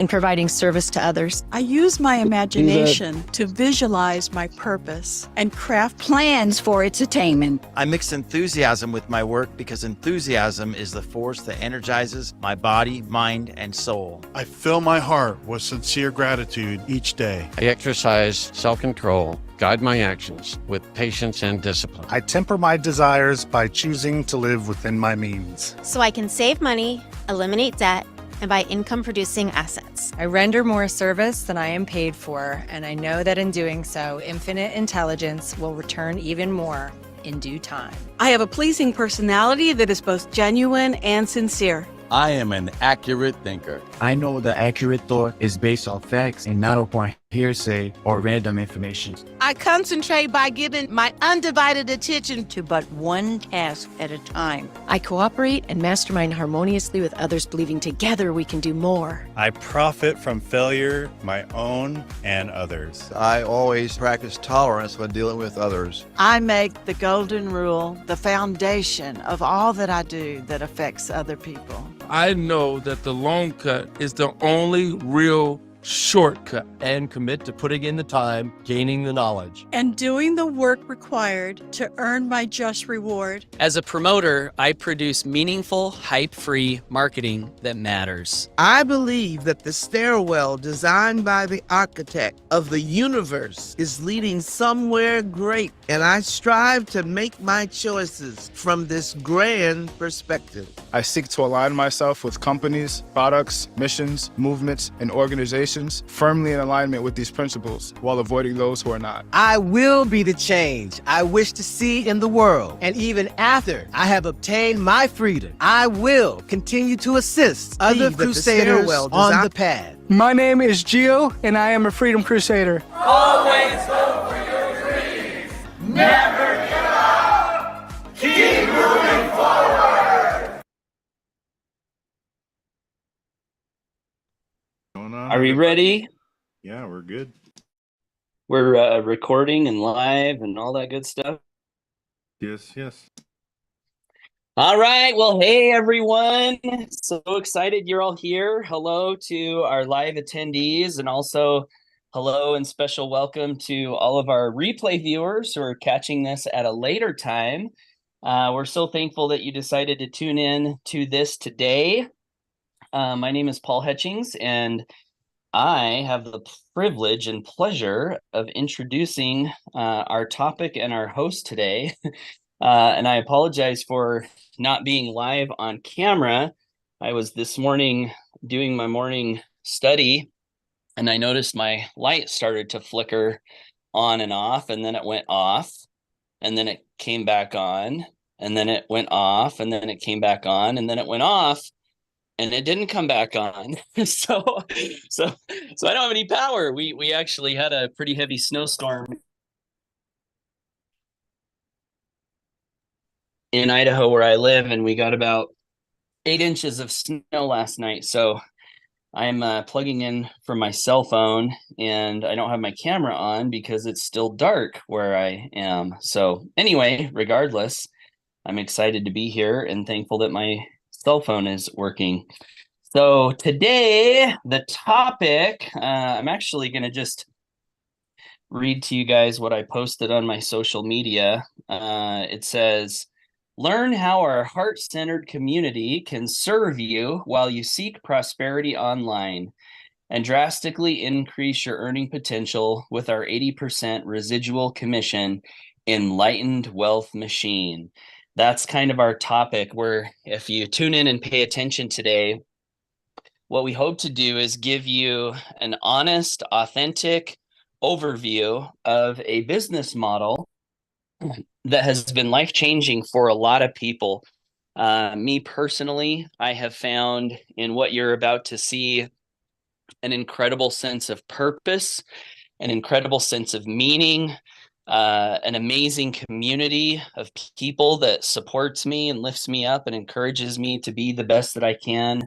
and providing service to others. I use my imagination to visualize my purpose and craft plans for its attainment. I mix enthusiasm with my work because enthusiasm is the force that energizes my body, mind, and soul. I fill my heart with sincere gratitude each day. I exercise self-control, guide my actions with patience and discipline. I temper my desires by choosing to live within my means. So I can save money, eliminate debt, and buy income-producing assets. I render more service than I am paid for, and I know that in doing so, infinite intelligence will return even more in due time. I have a pleasing personality that is both genuine and sincere. I am an accurate thinker. I know the accurate thought is based on facts and not upon hearsay or random information. I concentrate by giving my undivided attention to but one task at a time. I cooperate and mastermind harmoniously with others, believing together we can do more. I profit from failure, my own and others. I always practice tolerance when dealing with others. I make the golden rule the foundation of all that I do that affects other people. I know that the long cut is the only real shortcut. And commit to putting in the time, gaining the knowledge, and doing the work required to earn my just reward. As a promoter, I produce meaningful, hype-free marketing that matters. I believe that the stairwell designed by the architect of the universe is leading somewhere great, and I strive to make my choices from this grand perspective. I seek to align myself with companies, products, missions, movements, and organizations firmly in alignment with these principles while avoiding those who are not. I will be the change I wish to see in the world. And even after I have obtained my freedom, I will continue to assist other crusaders on the path. My name is Gio, and I am a Freedom Crusader. Always go for your dreams. Never give up. Keep moving forward. Are we ready? Yeah, we're good. We're recording and live and all that good stuff. Yes, yes. All right. Well, hey, everyone. So excited you're all here. Hello to our live attendees, and also hello and special welcome to all of our replay viewers who are catching this at a later time. We're so thankful that you decided to tune in to this today. My name is Paul Hetchings, and I have the privilege and pleasure of introducing our topic and our host today. And I apologize for not being live on camera. I was this morning doing my morning study, and I noticed my light started to flicker on and off, and then it went off, and then it came back on, and then it went off, and then it came back on, and then it went off, and it didn't come back on. So I don't have any power. We actually had a pretty heavy snowstorm in Idaho where I live, and we got about 8 inches of snow last night. So I'm plugging in from my cell phone, and I don't have my camera on because it's still dark where I am. So anyway, regardless, I'm excited to be here and thankful that my cell phone is working. So today, the topic, I'm actually going to just read to you guys what I posted on my social media. It says, learn how our heart-centered community can serve you while you seek prosperity online and drastically increase your earning potential with our 80% residual commission Enlightened Wealth Machine. That's kind of our topic, where if you tune in and pay attention today, what we hope to do is give you an honest, authentic overview of a business model that has been life-changing for a lot of people. Me personally, I have found in what you're about to see an incredible sense of purpose, an incredible sense of meaning, an amazing community of people that supports me and lifts me up and encourages me to be the best that I can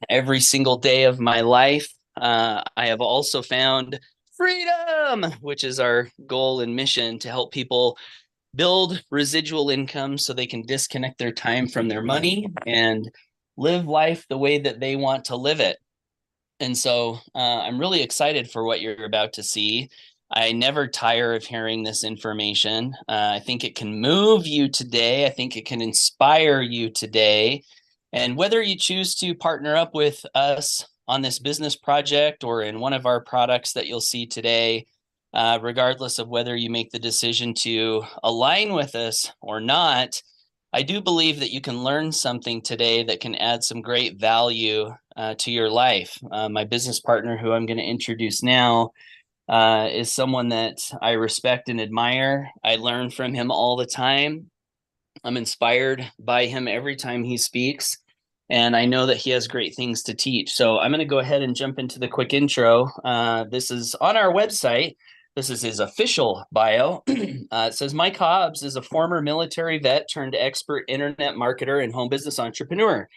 every single day of my life. I have also found freedom, which is our goal and mission, to help people build residual income so they can disconnect their time from their money and live life the way that they want to live it. And so I'm really excited for what you're about to see. I never tire of hearing this information. I think it can move you today. I think it can inspire you today. And whether you choose to partner up with us on this business project or in one of our products that you'll see today, regardless of whether you make the decision to align with us or not, I do believe that you can learn something today that can add some great value to your life. My business partner, who I'm going to introduce now, is someone that I respect and admire. I learn from him all the time. I'm inspired by him every time he speaks, and I know that he has great things to teach. So I'm going to go ahead and jump into the quick intro. This is on our website. This is his official bio. It says, Mike Hobbs is a former military vet turned expert internet marketer and home business entrepreneur.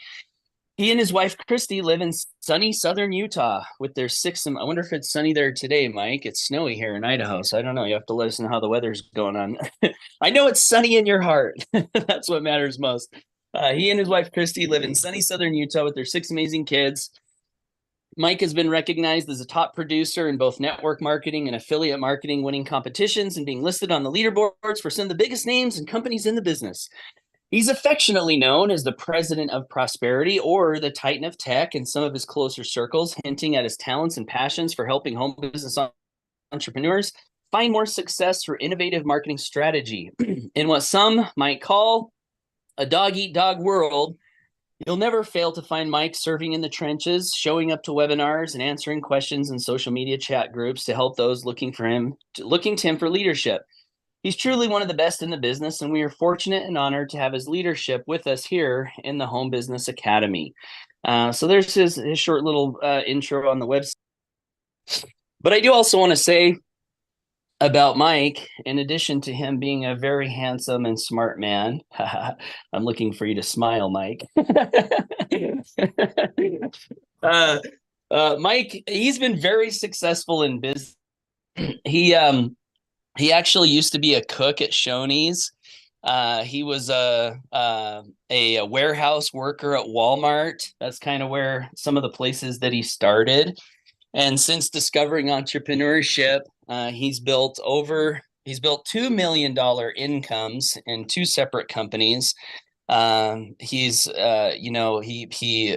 He and his wife, Christy, live in sunny southern Utah with their 6. I wonder if it's sunny there today, Mike. It's snowy here in Idaho, so I don't know. You have to let us know how the weather's going on. I know it's sunny in your heart. That's what matters most. He and his wife, Christy, live in sunny southern Utah with their 6 amazing kids. Mike has been recognized as a top producer in both network marketing and affiliate marketing, winning competitions and being listed on the leaderboards for some of the biggest names and companies in the business. He's affectionately known as the president of prosperity or the titan of tech in some of his closer circles, hinting at his talents and passions for helping home business entrepreneurs find more success through innovative marketing strategy. In what some might call a dog-eat-dog world, you'll never fail to find Mike serving in the trenches, showing up to webinars and answering questions in social media chat groups to help those looking to him for leadership. He's truly one of the best in the business, and we are fortunate and honored to have his leadership with us here in the Home Business Academy. So there's his short little intro on the website. But I do also want to say about Mike, in addition to him being a very handsome and smart man, I'm looking for you to smile, Mike. Mike, he's been very successful in business. He actually used to be a cook at Shoney's. He was a warehouse worker at Walmart. That's kind of where some of the places that he started. And since discovering entrepreneurship, he's built $2 million incomes in 2 separate companies. He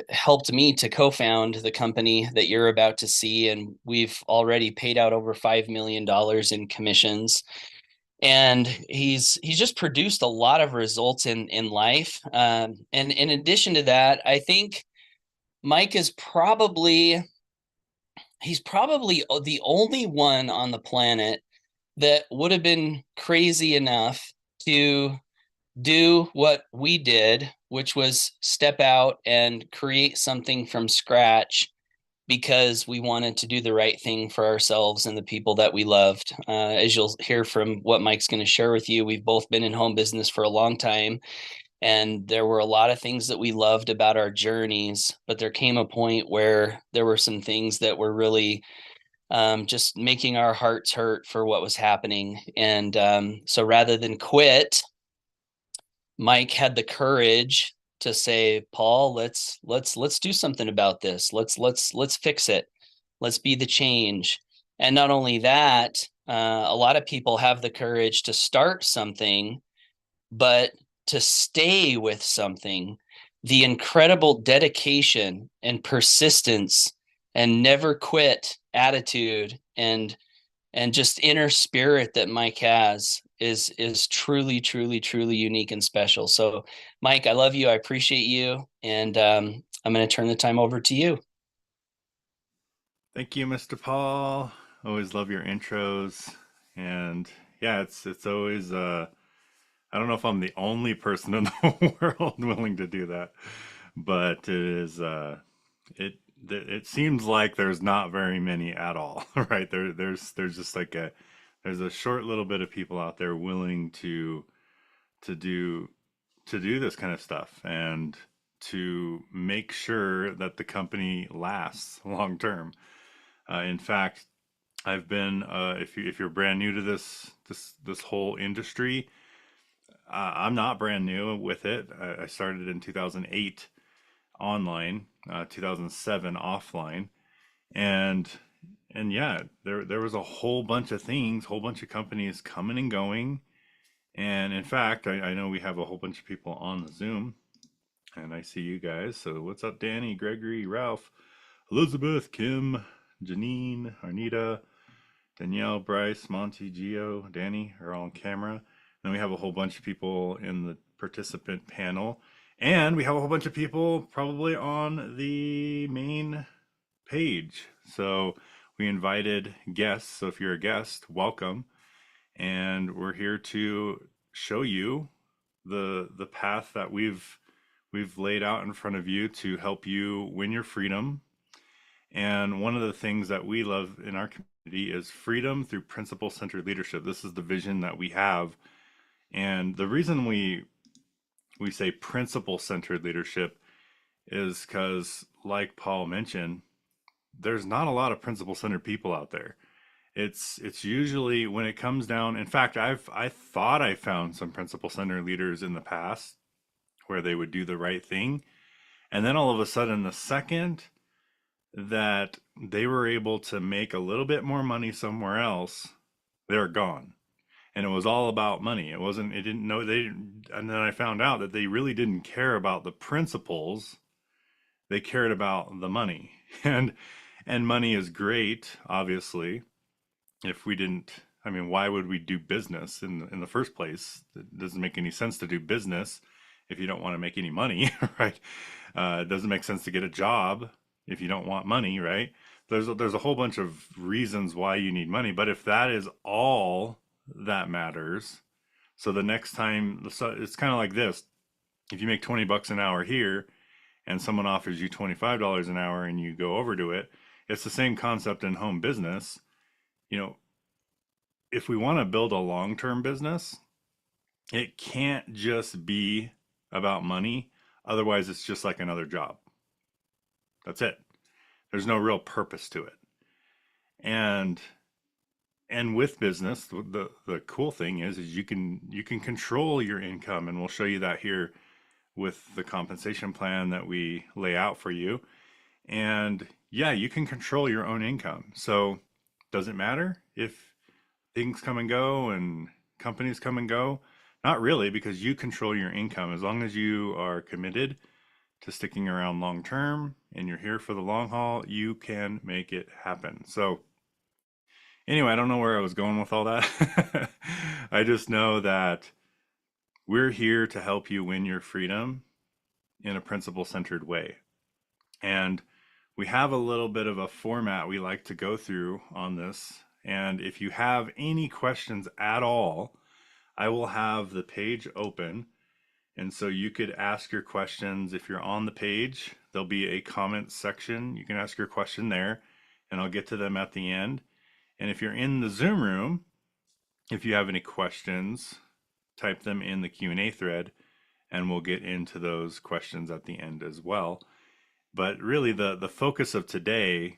helped me to co-found the company that you're about to see, and we've already paid out over $5 million in commissions. And he's just produced a lot of results in life. And in addition to that, I think Mike is probably the only one on the planet that would have been crazy enough to do what we did, which was step out and create something from scratch because we wanted to do the right thing for ourselves and the people that we loved. As you'll hear from what Mike's going to share with you, we've both been in home business for a long time, and there were a lot of things that we loved about our journeys, but there came a point where there were some things that were really just making our hearts hurt for what was happening. And so rather than quit, Mike had the courage to say, Paul, let's do something about this. Let's fix it. Let's be the change. And not only that, a lot of people have the courage to start something, but to stay with something. The incredible dedication and persistence and never quit attitude and just inner spirit that Mike has is truly unique and special. So Mike, I love you. I appreciate you. And I'm going to turn the time over to you. Thank you, Mr. Paul. Always love your intros. And yeah, it's always, I don't know if I'm the only person in the world willing to do that, but it is, it seems like there's not very many at all, right? There's just like there's a short little bit of people out there willing to do this kind of stuff and to make sure that the company lasts long term. In fact, I've been if you're brand new to this whole industry, I'm not brand new with it. I started in 2008 online, 2007 offline, And yeah, there was a whole bunch of things, whole bunch of companies coming and going. And in fact, I know we have a whole bunch of people on the Zoom, and I see you guys. So what's up, Danny, Gregory, Ralph, Elizabeth, Kim, Janine, Arnita, Danielle, Bryce, Monty, Gio, Danny are all on camera. Then we have a whole bunch of people in the participant panel. And we have a whole bunch of people probably on the main page. So we invited guests. So if you're a guest, welcome. And we're here to show you the path that we've laid out in front of you to help you win your freedom. And one of the things that we love in our community is freedom through principle-centered leadership. This is the vision that we have. And the reason we say principle-centered leadership is because, like Paul mentioned, there's not a lot of principle-centered people out there. It's usually when it comes down. In fact, I thought I found some principle-centered leaders in the past where they would do the right thing, and then all of a sudden, the second that they were able to make a little bit more money somewhere else, they're gone. And it was all about money. And then I found out that they really didn't care about the principles. They cared about the money. And money is great, obviously. If we didn't, I mean, why would we do business in the first place? It doesn't make any sense to do business if you don't want to make any money, right? It doesn't make sense to get a job if you don't want money, right? There's a whole bunch of reasons why you need money, but if that is all that matters, so the next time, it's kind of like this: if you make 20 bucks an hour here, and someone offers you $25 an hour, and you go over to it, it's the same concept in home business. You know, if we want to build a long-term business, it can't just be about money. Otherwise, it's just like another job. That's it. There's no real purpose to it. And with business, the cool thing is you can control your income, and we'll show you that here with the compensation plan that we lay out for you. And yeah, you can control your own income. So does it matter if things come and go and companies come and go? Not really, because you control your income. As long as you are committed to sticking around long term and you're here for the long haul, you can make it happen. So anyway, I don't know where I was going with all that. I just know that we're here to help you win your freedom in a principle-centered way. And we have a little bit of a format we like to go through on this. And if you have any questions at all, I will have the page open. And so you could ask your questions. If you're on the page, there'll be a comment section. You can ask your question there, and I'll get to them at the end. And if you're in the Zoom room, if you have any questions, type them in the Q&A thread, and we'll get into those questions at the end as well. But really, the focus of today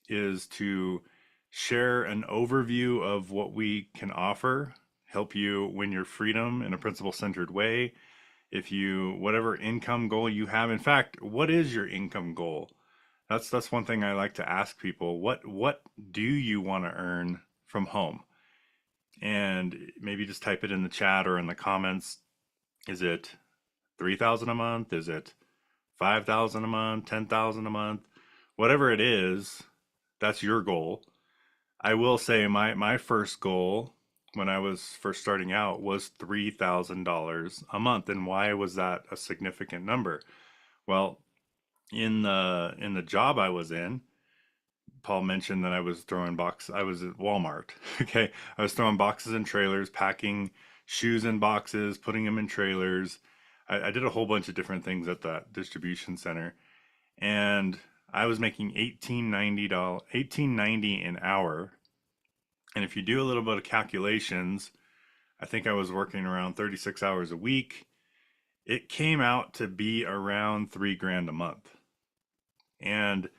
is to share an overview of what we can offer, help you win your freedom in a principle-centered way. If you, whatever income goal you have, in fact, what is your income goal? That's one thing I like to ask people. What do you want to earn from home? And maybe just type it in the chat or in the comments. Is it $3,000 a month? Is it $5,000 a month? $10,000 a month? Whatever it is, that's your goal. I will say my first goal when I was first starting out was $3,000 a month. And why was that a significant number? Well, in the job I was in, Paul mentioned that I was throwing boxes. I was at Walmart. Okay. I was throwing boxes and trailers, packing shoes in boxes, putting them in trailers. I did a whole bunch of different things at that distribution center. And I was making $18.90 an hour. And if you do a little bit of calculations, I think I was working around 36 hours a week. It came out to be around $3,000 a month. And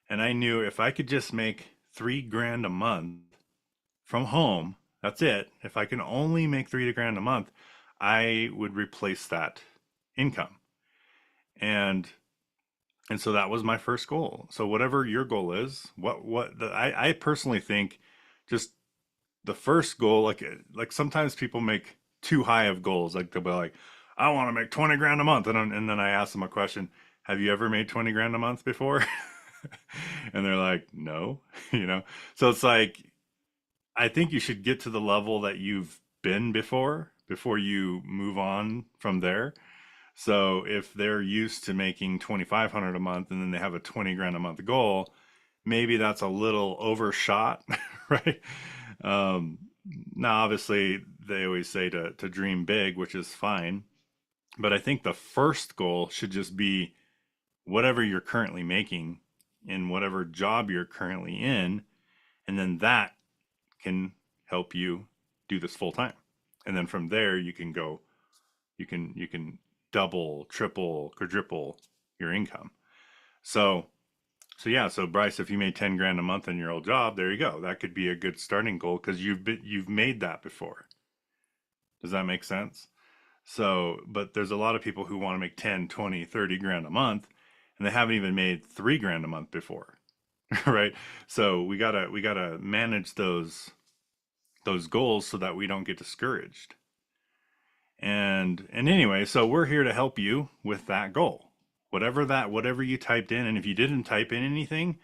I knew if I could just make $3,000 a month from home, that's it. If I can only make $3,000 a month, I would replace that income. And And so that was my first goal. So whatever your goal is, I personally think just the first goal, like sometimes people make too high of goals. Like they'll be like, I want to make 20 grand a month. And then I ask them a question, have you ever made 20 grand a month before? And they're like, no, So it's like, I think you should get to the level that you've been before you move on from there. So if they're used to making 2,500 a month and then they have a 20 grand a month goal, maybe that's a little overshot, right? Now, obviously, they always say to dream big, which is fine. But I think the first goal should just be whatever you're currently making in whatever job you're currently in. And then that can help you do this full time. And then from there, you can go, you can double, triple, quadruple your income. So Bryce, if you made 10 grand a month in your old job, there you go. That could be a good starting goal because you've made that before. Does that make sense? So, but there's a lot of people who want to make 10, 20, 30 grand a month, and they haven't even made 3 grand a month before, right? So we gotta manage those goals so that we don't get discouraged. And anyway, so we're here to help you with that goal. Whatever you typed in, and if you didn't type in anything,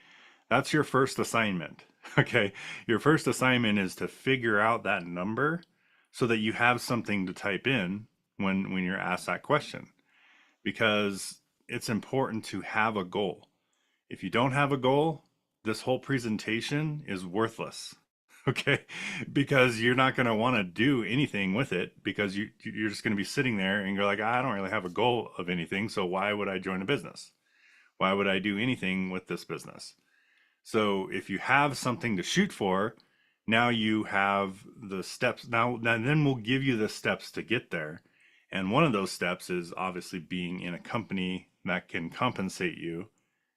that's your first assignment. Okay. Your first assignment is to figure out that number so that you have something to type in when you're asked that question, because it's important to have a goal. If you don't have a goal, this whole presentation is worthless. Okay, because you're not going to want to do anything with it because you're just going to be sitting there and you're like, I don't really have a goal of anything. So why would I join a business? Why would I do anything with this business? So if you have something to shoot for, now you have the steps. Now then we'll give you the steps to get there. And one of those steps is obviously being in a company that can compensate you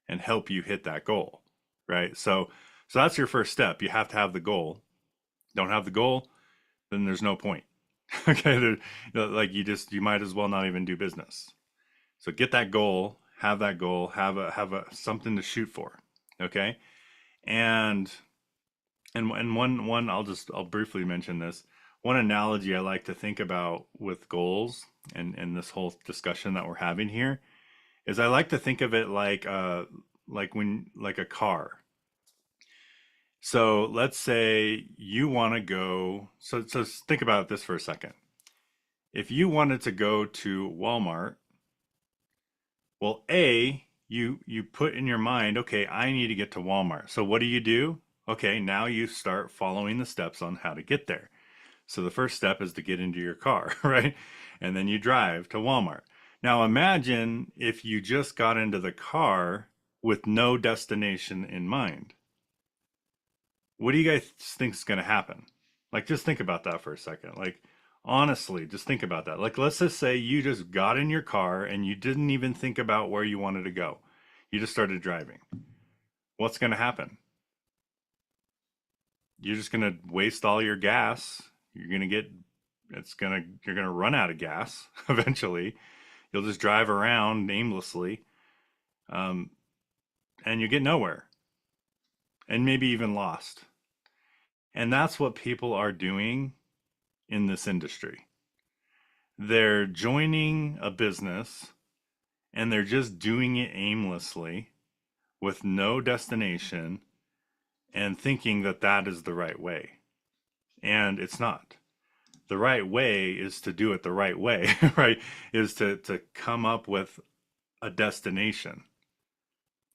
and help you hit that goal, right? So that's your first step. You have to have the goal. Don't have the goal, then there's no point. Okay, like you might as well not even do business. So get that goal, have a something to shoot for. Okay, and one I'll briefly mention this. One analogy I like to think about with goals and this whole discussion that we're having here is I like to think of it like a car. So let's say you want to go, so think about this for a second. If you wanted to go to Walmart, well, you put in your mind, okay, I need to get to Walmart. So what do? Okay, now you start following the steps on how to get there. So the first step is to get into your car, right? And then you drive to Walmart. Now imagine if you just got into the car with no destination in mind. What do you guys think is going to happen? Like, just think about that for a second. Like, honestly, just think about that. Like, let's just say you just got in your car and you didn't even think about where you wanted to go. You just started driving. What's going to happen? You're just going to waste all your gas. You're going to run out of gas eventually. You'll just drive around aimlessly. And you get nowhere. And maybe even lost. And that's what people are doing in this industry. They're joining a business and they're just doing it aimlessly with no destination and thinking that that is the right way. And it's not. The right way is to do it the right way, right? Is to come up with a destination.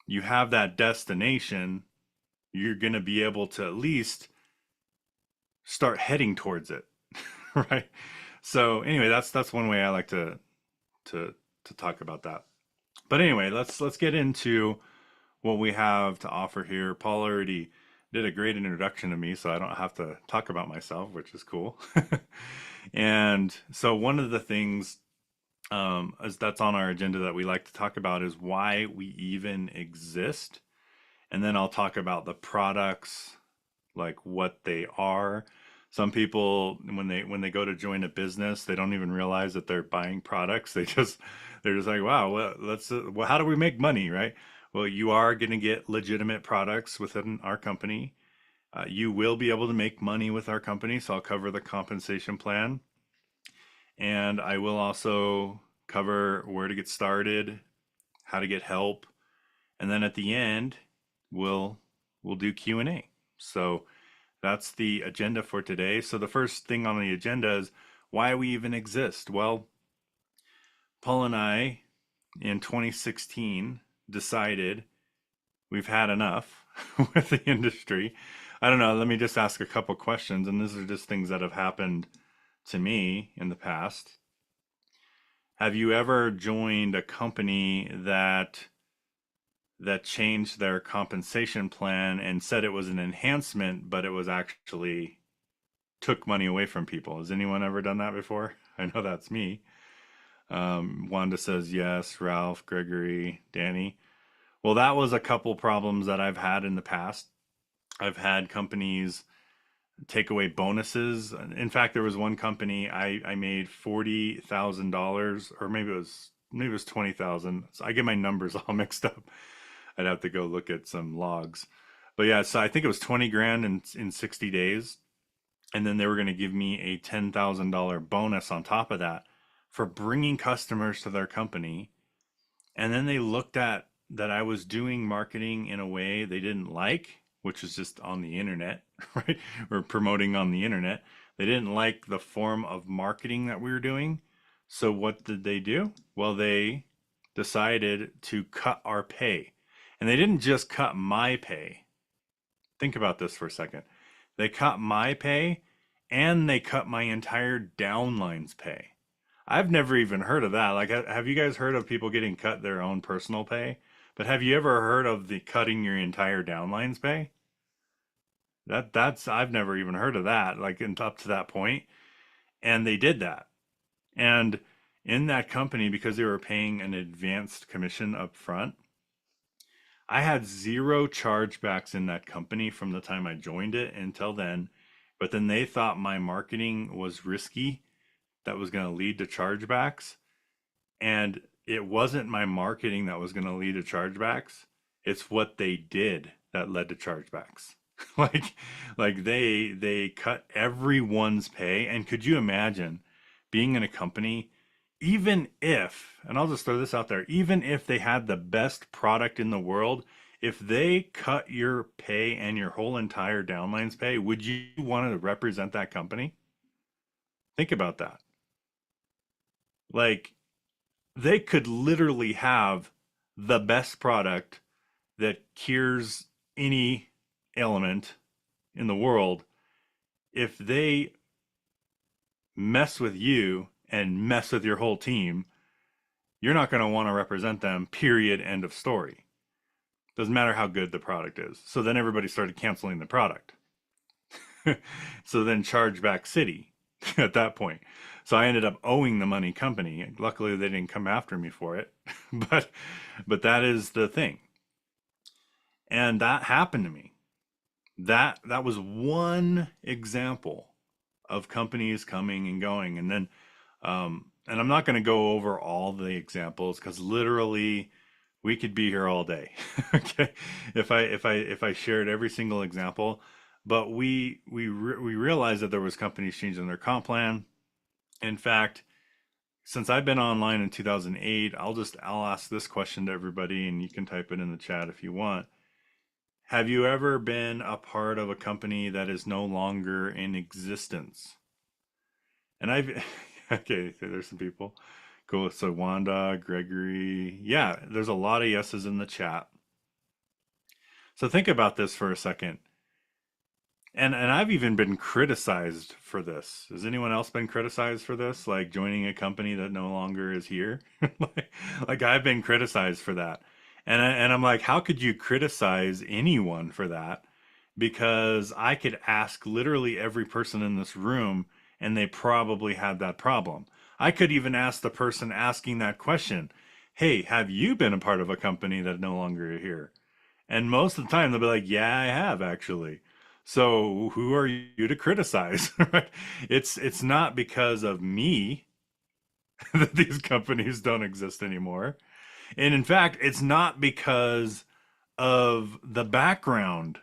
You have that destination, you're going to be able to at least start heading towards it, right? So anyway, that's one way I like to talk about that. But anyway, let's get into what we have to offer here. Paul already did a great introduction to me, so I don't have to talk about myself, which is cool. And so one of the things that's on our agenda that we like to talk about is why we even exist. And then I'll talk about the products, like what they are, Some people, when they go to join a business, they don't even realize that they're buying products. They're just like, wow, well, well, how do we make money, right? Well, you are going to get legitimate products within our company. You will be able to make money with our company, so I'll cover the compensation plan, and I will also cover where to get started, how to get help, and then at the end, we'll do Q&A. So that's the agenda for today. So the first thing on the agenda is why we even exist. Well, Paul and I, in 2016, decided we've had enough with the industry. I don't know, let me just ask a couple questions, and these are just things that have happened to me in the past. Have you ever joined a company that changed their compensation plan and said it was an enhancement, but it was actually took money away from people? Has anyone ever done that before? I know that's me. Wanda says yes, Ralph, Gregory, Danny. Well, that was a couple problems that I've had in the past. I've had companies take away bonuses. In fact, there was one company I made $40,000, or maybe it was $20,000. So I get my numbers all mixed up. I'd have to go look at some logs. But yeah, so I think it was 20 grand in 60 days. And then they were going to give me a $10,000 bonus on top of that for bringing customers to their company. And then they looked at that I was doing marketing in a way they didn't like, which is just on the internet, right? We're promoting on the internet. They didn't like the form of marketing that we were doing. So what did they do? Well, they decided to cut our pay. And they didn't just cut my pay. Think about this for a second. They cut my pay and they cut my entire downline's pay. I've never even heard of that. Like, have you guys heard of people getting cut their own personal pay? But have you ever heard of the cutting your entire downline's pay? That's I've never even heard of that, like up to that point. And they did that. And in that company, because they were paying an advanced commission up front, I had 0 chargebacks in that company from the time I joined it until then. But then they thought my marketing was risky, that was going to lead to chargebacks. And it wasn't my marketing that was going to lead to chargebacks. It's what they did that led to chargebacks. like they cut everyone's pay. And could you imagine being in a company, even if, and I'll just throw this out there, even if they had the best product in the world, if they cut your pay and your whole entire downline's pay, would you want to represent that company? Think about that. Like, they could literally have the best product that cures any ailment in the world. If they mess with you and mess with your whole team, you're not going to want to represent them, period, end of story. Doesn't matter how good the product is. So then everybody started canceling the product. So then Chargeback City at that point. So I ended up owing the money company. Luckily, they didn't come after me for it. but that is the thing. And that happened to me. That was one example of companies coming and going. And then, and I'm not going to go over all the examples because literally we could be here all day. Okay, if I shared every single example, but we realized that there was companies changing their comp plan. In fact, since I've been online in 2008, I'll ask this question to everybody, and you can type it in the chat if you want. Have you ever been a part of a company that is no longer in existence? And okay, there's some people. Cool. So Wanda, Gregory. Yeah, there's a lot of yeses in the chat. So think about this for a second. And I've even been criticized for this. Has anyone else been criticized for this? Like joining a company that no longer is here? like I've been criticized for that. And I'm like, how could you criticize anyone for that? Because I could ask literally every person in this room and they probably had that problem. I could even ask the person asking that question, hey, have you been a part of a company that no longer is here? And most of the time they'll be like, yeah, I have actually. So who are you to criticize? Right? It's not because of me that these companies don't exist anymore. And in fact, it's not because of the background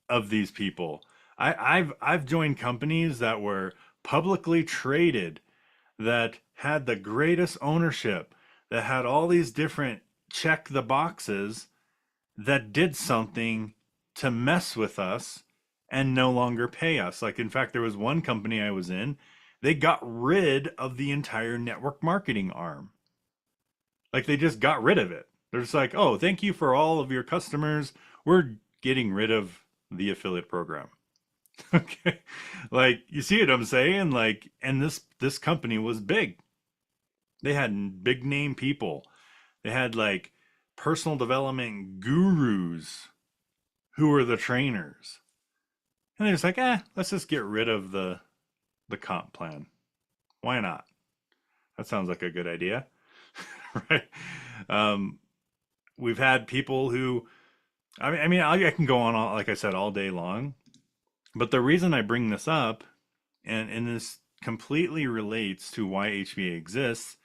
of these people. I've joined companies that were publicly traded, that had the greatest ownership, that had all these different check the boxes, that did something to mess with us and no longer pay us. Like, in fact, there was one company I was in, they got rid of the entire network marketing arm. Like, they just got rid of it. They're just like, oh, thank you for all of your customers. We're getting rid of the affiliate program. Okay. Like, you see what I'm saying? Like, and this company was big. They had big name people. They had like personal development gurus who were the trainers. And they're just like, let's just get rid of the comp plan. Why not? That sounds like a good idea. Right? We've had people who, I can go on, like I said, all day long. But the reason I bring this up, and this completely relates to why HVA exists,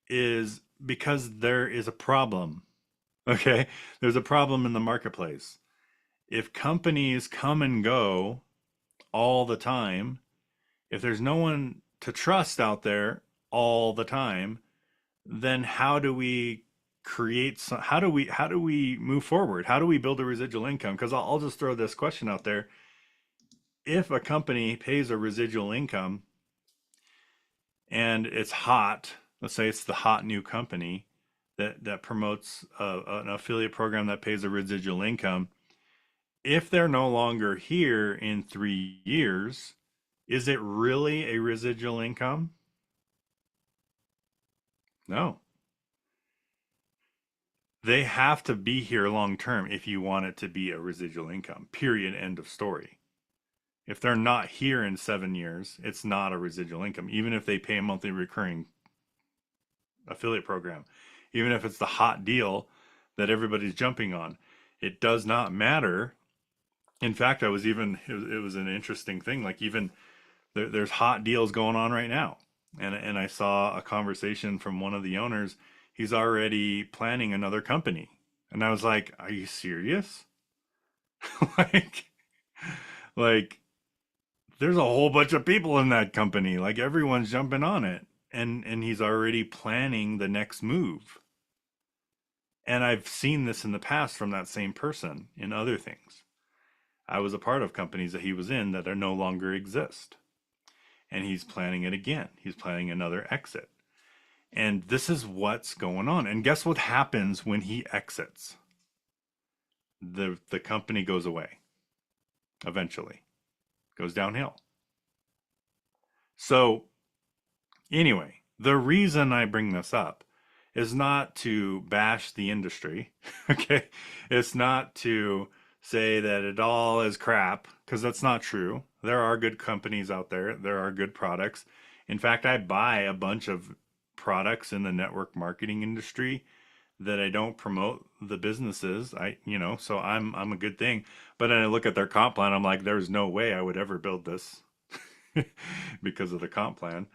is because there is a problem. Okay? There's a problem in the marketplace. If companies come and go all the time, if there's no one to trust out there all the time, then how do we create some, how do we move forward? How do we build a residual income? Because I'll just throw this question out there. If a company pays a residual income and it's hot, let's say it's the hot new company that promotes an affiliate program that pays a residual income, if they're no longer here in 3 years, is it really a residual income? No. They have to be here long term if you want it to be a residual income. Period. End of story. If they're not here in 7 years, it's not a residual income. Even if they pay a monthly recurring affiliate program, even if it's the hot deal that everybody's jumping on, it does not matter. In fact, it was an interesting thing. Like, even there's hot deals going on right now. And I saw a conversation from one of the owners. He's already planning another company. And I was like, are you serious? like there's a whole bunch of people in that company. Like, everyone's jumping on it. And he's already planning the next move. And I've seen this in the past from that same person in other things. I was a part of companies that he was in that are no longer exist. And he's planning it again. He's planning another exit. And this is what's going on. And guess what happens when he exits? The company goes away. Eventually. Goes downhill. So, anyway, the reason I bring this up is not to bash the industry. Okay? It's not to say that it all is crap, because that's not true. There are good companies out there. There are good products. In fact, I buy a bunch of products in the network marketing industry that I don't promote the businesses. So I'm a good thing. But then I look at their comp plan, I'm like, there's no way I would ever build this because of the comp plan.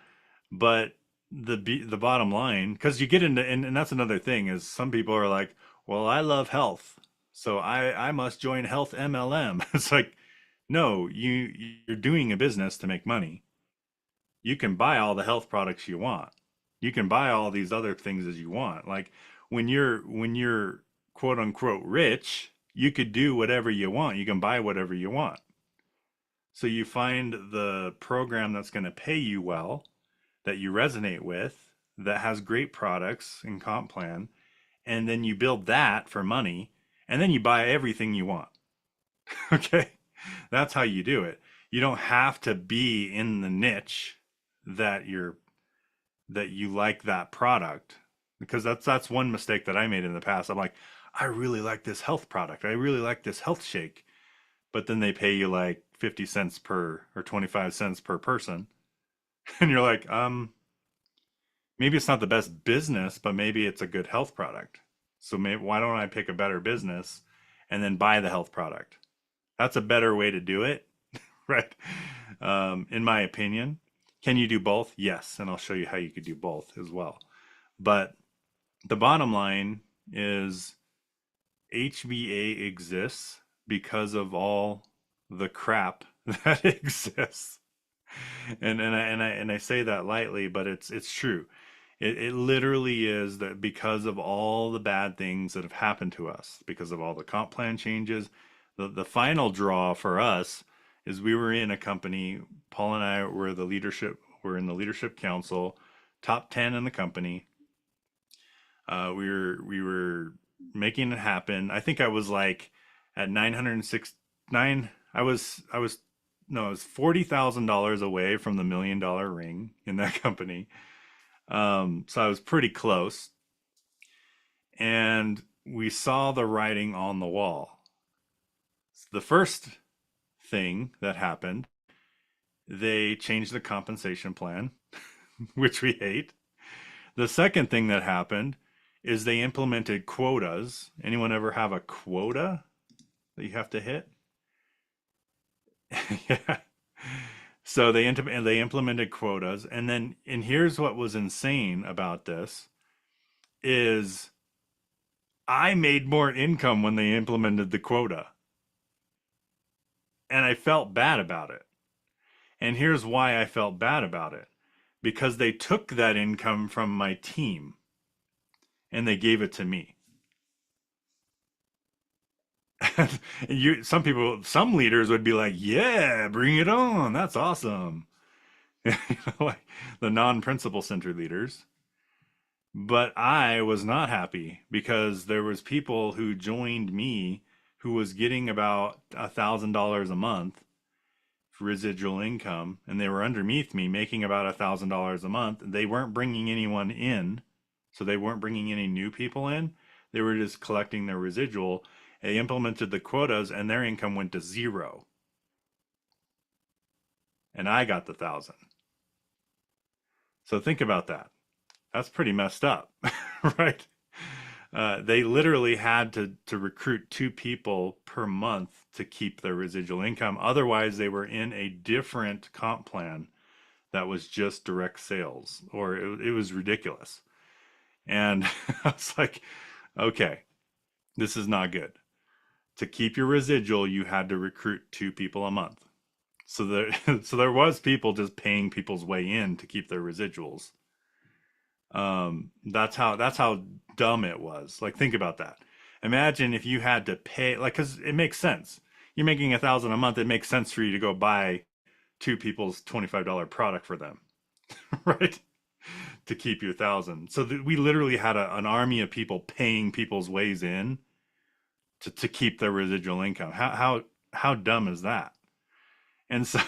But the bottom line, because you get into, and that's another thing, is some people are like, well, I love health, so I must join Health MLM. It's like, no, you're doing a business to make money. You can buy all the health products you want. You can buy all these other things as you want. Like, when you're quote unquote rich, you could do whatever you want. You can buy whatever you want. So you find the program that's going to pay you well, that you resonate with, that has great products and comp plan, and then you build that for money, and then you buy everything you want. Okay? That's how you do it. You don't have to be in the niche that you like that product, because that's one mistake that I made in the past. I'm like, I really like this health product. I really like this health shake. But then they pay you like 50 cents or 25 cents per person. And you're like, maybe it's not the best business, but maybe it's a good health product. So why don't I pick a better business and then buy the health product? That's a better way to do it, right? In my opinion. Can you do both? Yes, and I'll show you how you could do both as well. But the bottom line is HBA exists because of all the crap that exists. And I say that lightly, but it's true. It literally is that because of all the bad things that have happened to us, because of all the comp plan changes, the final draw for us is we were in a company. Paul and I were in the leadership council, top 10 in the company. We were making it happen. I think I was like at $906,900. I was $40,000 away from the $1 million ring in that company. So I was pretty close. And we saw the writing on the wall. The first thing that happened, they changed the compensation plan, which we hate. The second thing that happened is they implemented quotas. Anyone ever have a quota that you have to hit? Yeah. So they implemented quotas, and here's what was insane about this is I made more income when they implemented the quota. And I felt bad about it. And here's why I felt bad about it. Because they took that income from my team and they gave it to me. Some leaders would be like, yeah, bring it on. That's awesome. Like the non-principal center leaders. But I was not happy because there was people who joined me who was getting about $1,000 a month for residual income, and they were underneath me making about $1,000 a month. They weren't bringing anyone in, so they weren't bringing any new people in. They were just collecting their residual. They implemented the quotas, and their income went to zero. And I got the 1,000. So think about that. That's pretty messed up, right? They literally had to recruit 2 people per month to keep their residual income. Otherwise, they were in a different comp plan that was just direct sales, or it was ridiculous. And I was like, okay, this is not good. To keep your residual, you had to recruit 2 people a month. So there was people just paying people's way in to keep their residuals. That's how dumb it was. Like, think about that. Imagine if you had to pay, like, because it makes sense. You're making $1,000 a month. It makes sense for you to go buy 2 people's $25 product for them, right? To keep your 1,000. So we literally had an army of people paying people's ways in to keep their residual income. How dumb is that? And so,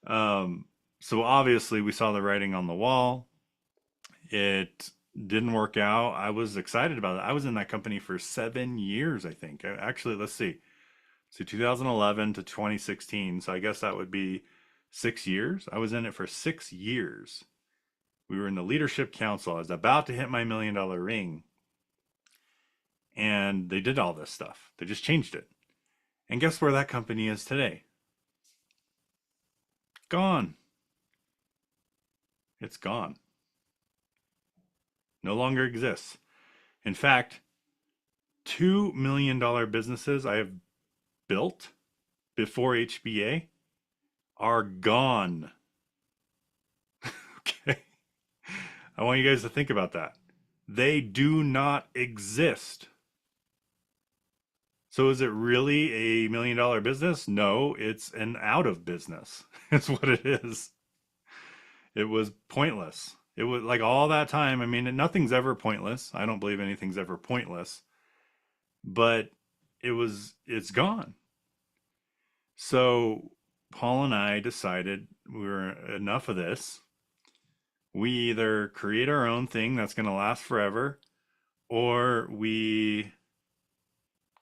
so obviously we saw the writing on the wall. It didn't work out. I was excited about it. I was in that company for 7 years, I think. Actually, let's see. So 2011 to 2016. So I guess that would be 6 years. I was in it for 6 years. We were in the leadership council. I was about to hit my $1 million ring. And they did all this stuff. They just changed it. And guess where that company is today? Gone. It's gone. No longer exists. In fact, $2 million businesses I have built before HBA are gone. Okay. I want you guys to think about that. They do not exist. So is it really a $1 million business? No, it's an out of business. It's what it is. It was pointless. It was like all that time. I mean, nothing's ever pointless. I don't believe anything's ever pointless. But it's gone. So Paul and I decided enough of this. We either create our own thing that's going to last forever, or we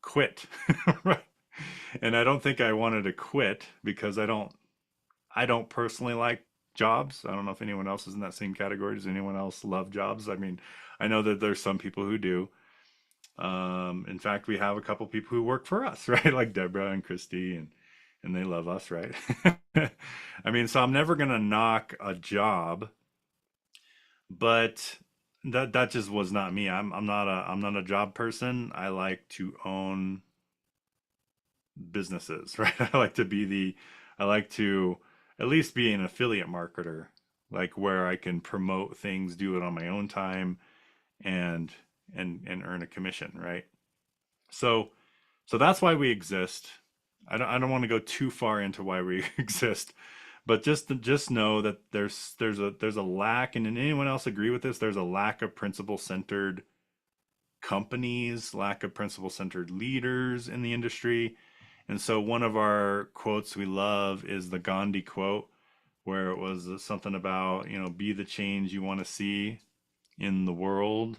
quit. Right? And I don't think I wanted to quit because I don't personally like jobs. I don't know if anyone else is in that same category. Does anyone else love jobs? I mean, I know that there's some people who do. In fact, we have a couple people who work for us, right? Like Deborah and Christy, and they love us, right? I mean, so I'm never gonna knock a job, but that just was not me. I'm not a job person. I like to own businesses, right? I like to at least be an affiliate marketer, like where I can promote things, do it on my own time, and earn a commission, right? So that's why we exist. I don't want to go too far into why we exist, but just know that there's a lack, and anyone else agree with this? There's a lack of principle-centered companies, lack of principle-centered leaders in the industry. And so one of our quotes we love is the Gandhi quote, where it was something about, be the change you want to see in the world.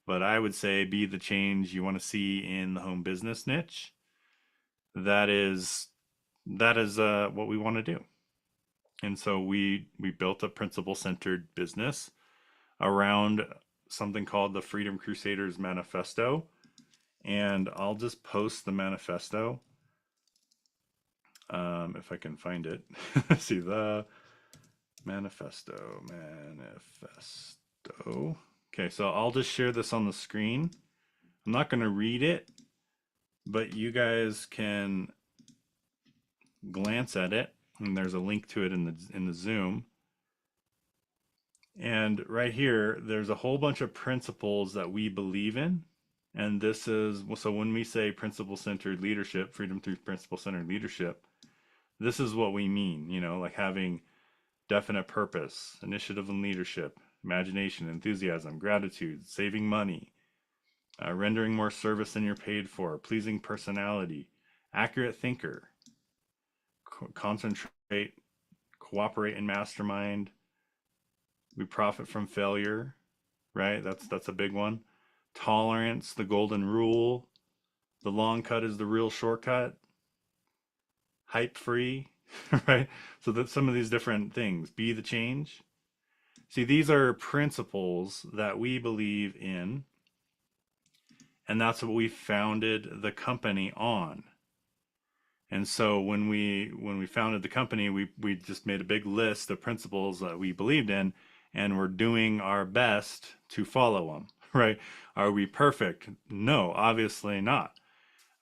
But I would say be the change you want to see in the home business niche. That is what we want to do. And so we built a principle-centered business around something called the Freedom Crusaders Manifesto. And I'll just post the manifesto. If I can find it. See, the manifesto. Okay, so I'll just share this on the screen. I'm not going to read it, but you guys can glance at it, and there's a link to it in the Zoom. And right here, there's a whole bunch of principles that we believe in. And this is, so when we say principle-centered leadership, freedom through principle-centered leadership, this is what we mean, like having definite purpose, initiative and leadership, imagination, enthusiasm, gratitude, saving money, rendering more service than you're paid for, pleasing personality, accurate thinker, concentrate, cooperate, and mastermind. We profit from failure, right? That's a big one. Tolerance, the golden rule. The long cut is the real shortcut. Hype free, right? So that some of these different things, be the change. See, these are principles that we believe in, and that's what we founded the company on. And so when we founded the company, we just made a big list of principles that we believed in, and we're doing our best to follow them, right? Are we perfect? No, obviously not.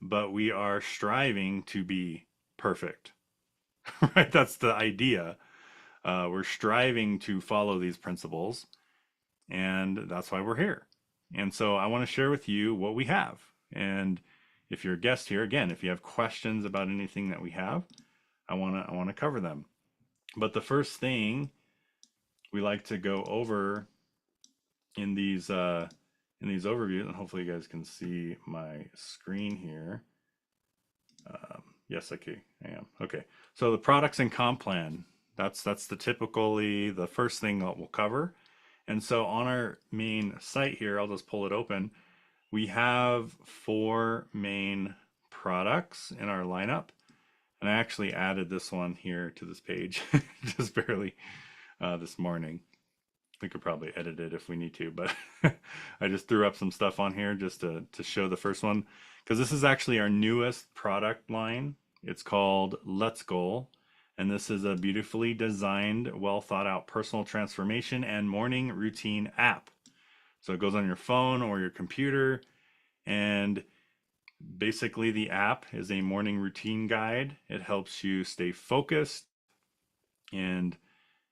But we are striving to be perfect, right? That's the idea. We're striving to follow these principles, and that's why we're here. And so I want to share with you what we have. And if you're a guest here, again, if you have questions about anything that we have, I want to cover them. But the first thing we like to go over in these overviews, and hopefully you guys can see my screen here. Yes, okay, I am. Okay, so the products and comp plan, that's typically the first thing that we'll cover. And so on our main site here, I'll just pull it open. We have 4 main products in our lineup. And I actually added this one here to this page, just barely this morning. We could probably edit it if we need to, but I just threw up some stuff on here just to show the first one, because this is actually our newest product line. It's called Let's Goal, and this is a beautifully designed, well thought out personal transformation and morning routine app. So it goes on your phone or your computer, and basically the app is a morning routine guide. It helps you stay focused and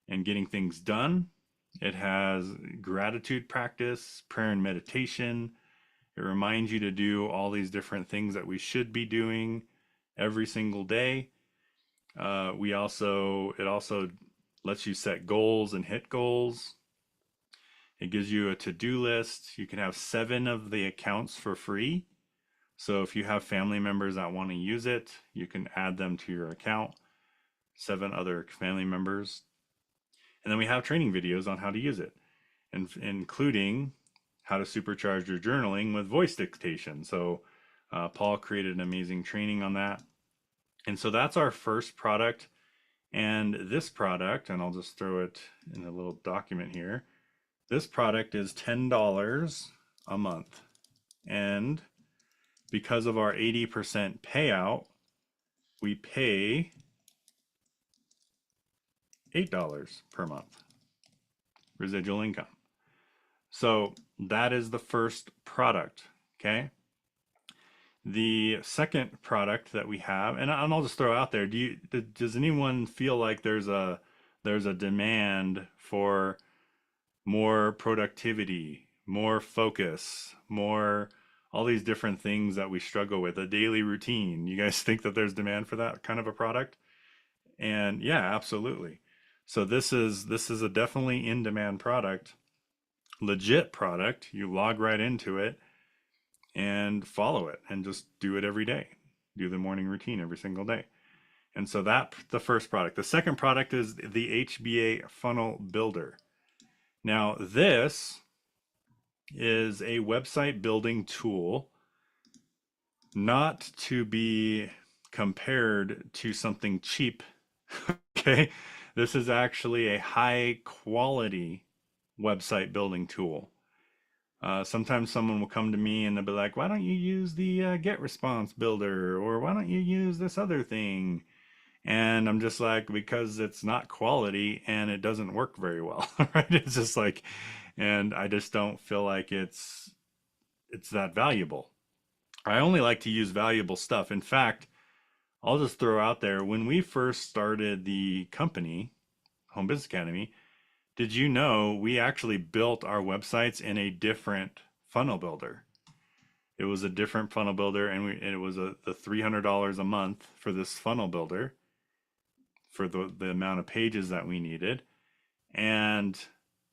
getting things done. It has gratitude practice, prayer and meditation. It reminds you to do all these different things that we should be doing every single day. It also lets you set goals and hit goals. It gives you a to-do list. You can have 7 of the accounts for free. So if you have family members that want to use it, you can add them to your account. 7 other family members. And then we have training videos on how to use it, including how to supercharge your journaling with voice dictation. So Paul created an amazing training on that. And so that's our first product. And this product, and I'll just throw it in a little document here. This product is $10 a month. And because of our 80% payout, we pay $8 per month residual income. So that is the first product, okay? The second product that we have, and I'll just throw out there, does anyone feel like there's a demand for more productivity, more focus, more all these different things that we struggle with, a daily routine? You guys think that there's demand for that kind of a product? And yeah, absolutely. So this is a definitely in demand product, legit product. You log right into it and follow it and just do it every day. Do the morning routine every single day. And so that's the first product. The second product is the HBA Funnel Builder. Now this is a website building tool, not to be compared to something cheap. Okay, this is actually a high quality website building tool. Sometimes someone will come to me and they'll be like, why don't you use the GetResponse builder, or why don't you use this other thing? And I'm just like, because it's not quality and it doesn't work very well, right? It's just like, and I just don't feel like it's that valuable. I only like to use valuable stuff. In fact, I'll just throw out there, when we first started the company, Home Business Academy, did you know we actually built our websites in a different funnel builder? It was a different funnel builder, and it was the $300 a month for this funnel builder for the amount of pages that we needed. And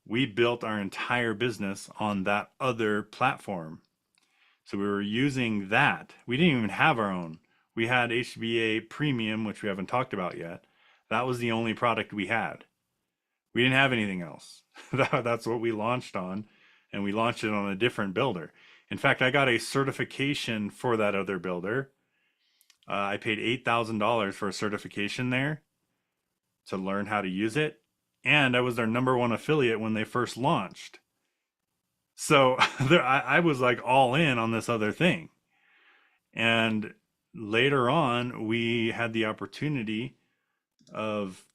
we built our entire business on that other platform. So we were using that. We didn't even have our own. We had HBA Premium, which we haven't talked about yet. That was the only product we had. We didn't have anything else. That's what we launched on, and we launched it on a different builder. In fact, I got a certification for that other builder. I paid $8,000 for a certification there to learn how to use it. And I was their #1 affiliate when they first launched. So I was like all in on this other thing. And later on, we had the opportunity of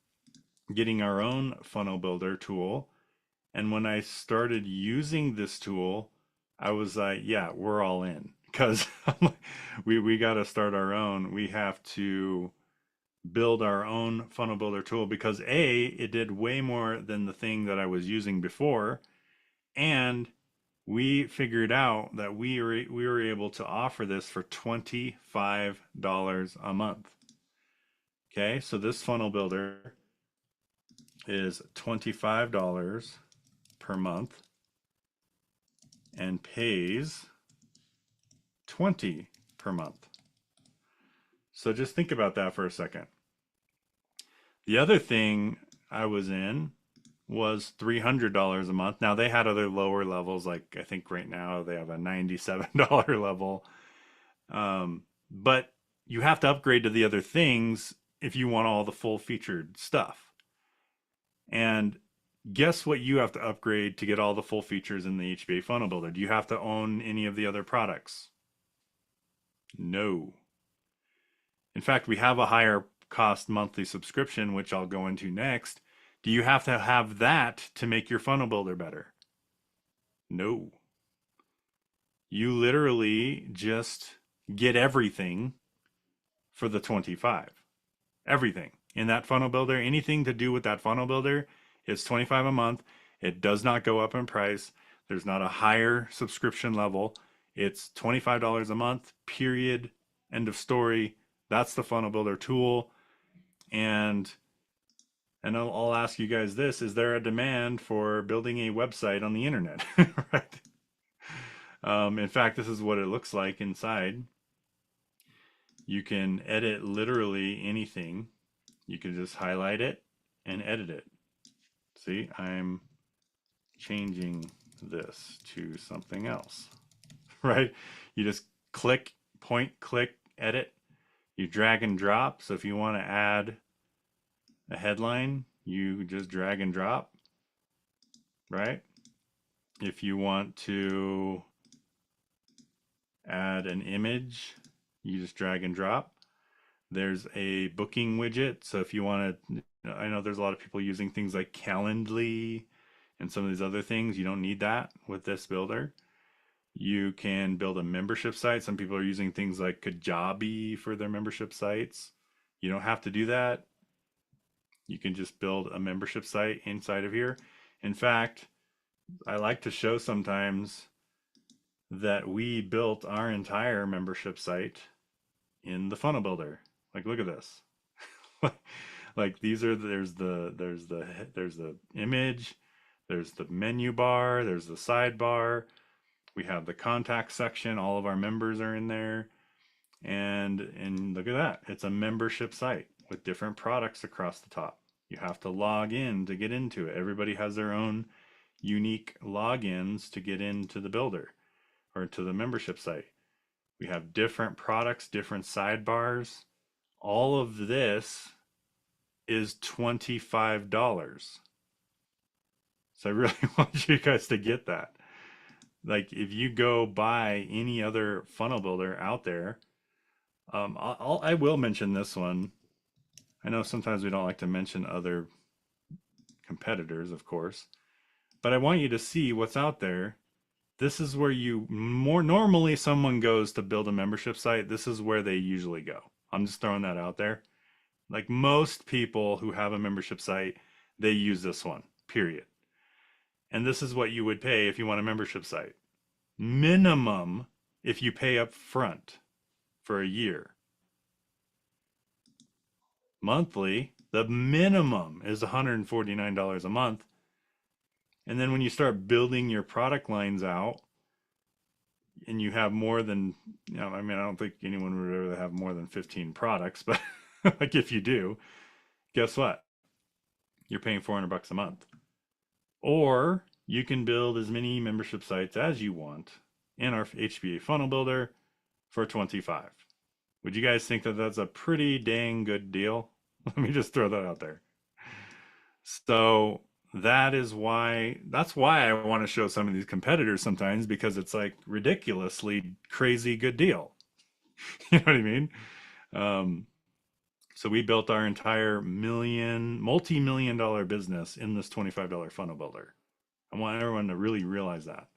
getting our own funnel builder tool. And when I started using this tool, I was like, yeah, we're all in, because we got to start our own. We have to build our own funnel builder tool, because it did way more than the thing that I was using before. And we figured out that we were able to offer this for $25 a month. Okay, so this funnel builder is $25 per month and pays $20 per month. So just think about that for a second. The other thing I was in was $300 a month. Now they had other lower levels, like I think right now they have a $97 level. But you have to upgrade to the other things if you want all the full featured stuff. And guess what you have to upgrade to get all the full features in the HBA Funnel Builder? Do you have to own any of the other products? No. In fact, we have a higher cost monthly subscription, which I'll go into next. Do you have to have that to make your funnel builder better? No. You literally just get everything for the $25. Everything in that funnel builder, anything to do with that funnel builder, is $25 a month. It does not go up in price. There's not a higher subscription level. It's $25 a month, period. End of story. That's the funnel builder tool. And I'll ask you guys this: is there a demand for building a website on the internet? Right. In fact, this is what it looks like inside. You can edit literally anything. You can just highlight it and edit it. See, I'm changing this to something else, right? You just click, point, click, edit. You drag and drop. So if you want to add a headline, you just drag and drop, right? If you want to add an image, you just drag and drop. There's a booking widget. So if you want to, I know there's a lot of people using things like Calendly and some of these other things. You don't need that with this builder. You can build a membership site. Some people are using things like Kajabi for their membership sites. You don't have to do that. You can just build a membership site inside of here. In fact, I like to show sometimes that we built our entire membership site in the funnel builder. Like, look at this. Like these are, there's the image, there's the menu bar, there's the sidebar. We have the contact section. All of our members are in there. And look at that. It's a membership site with different products across the top. You have to log in to get into it. Everybody has their own unique logins to get into the builder or to the membership site. We have different products, different sidebars. All of this is $25. So I really want you guys to get that. Like if you go buy any other funnel builder out there, I will mention this one. I know sometimes we don't like to mention other competitors, of course, but I want you to see what's out there. This is where more normally someone goes to build a membership site. This is where they usually go. I'm just throwing that out there. Like most people who have a membership site, they use this one, period. And this is what you would pay if you want a membership site. Minimum if you pay up front for a year. Monthly, the minimum is $149 a month. And then when you start building your product lines out and you have more than, I mean, I don't think anyone would ever have more than 15 products, but like if you do, guess what? You're paying $400 a month. Or you can build as many membership sites as you want in our HBA funnel builder for $25. Would you guys think that that's a pretty dang good deal? Let me just throw that out there. So that's why I want to show some of these competitors sometimes, because it's like ridiculously crazy good deal. You know what I mean? So we built our entire multi-million-dollar business in this $25 funnel builder. I want everyone to really realize that.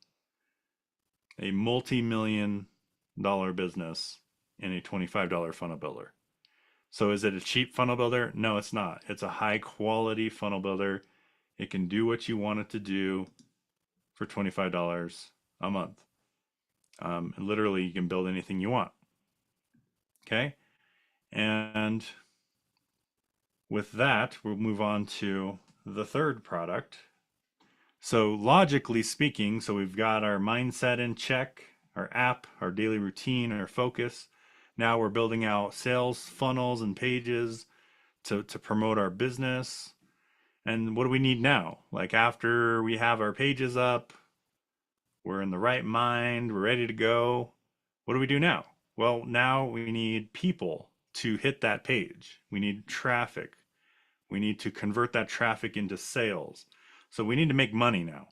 A multi-million-dollar business in a $25 funnel builder. So is it a cheap funnel builder? No, it's not. It's a high quality funnel builder. It can do what you want it to do for $25 a month. Literally, you can build anything you want. Okay? And with that, we'll move on to the third product. So logically speaking, so we've got our mindset in check, our app, our daily routine, our focus. Now we're building out sales funnels and pages to promote our business. And what do we need now? Like after we have our pages up, we're in the right mind, we're ready to go. What do we do now? Well, now we need people to hit that page. We need traffic. We need to convert that traffic into sales. So we need to make money now.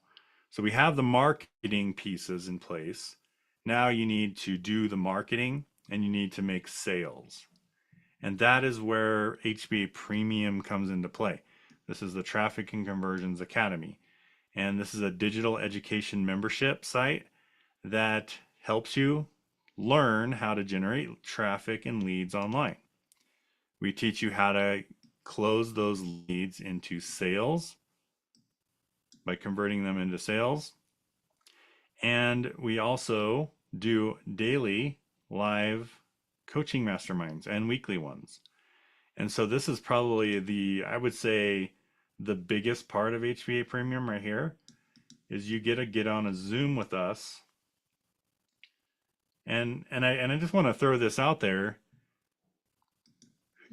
So we have the marketing pieces in place. Now you need to do the marketing and you need to make sales. And that is where HBA Premium comes into play. This is the Traffic and Conversions Academy. And this is a digital education membership site that helps you learn how to generate traffic and leads online. We teach you how to close those leads into sales by converting them into sales. And we also do daily live coaching masterminds and weekly ones. And so this is probably I would say the biggest part of HBA Premium right here is you get to get on a Zoom with us. And I just want to throw this out there.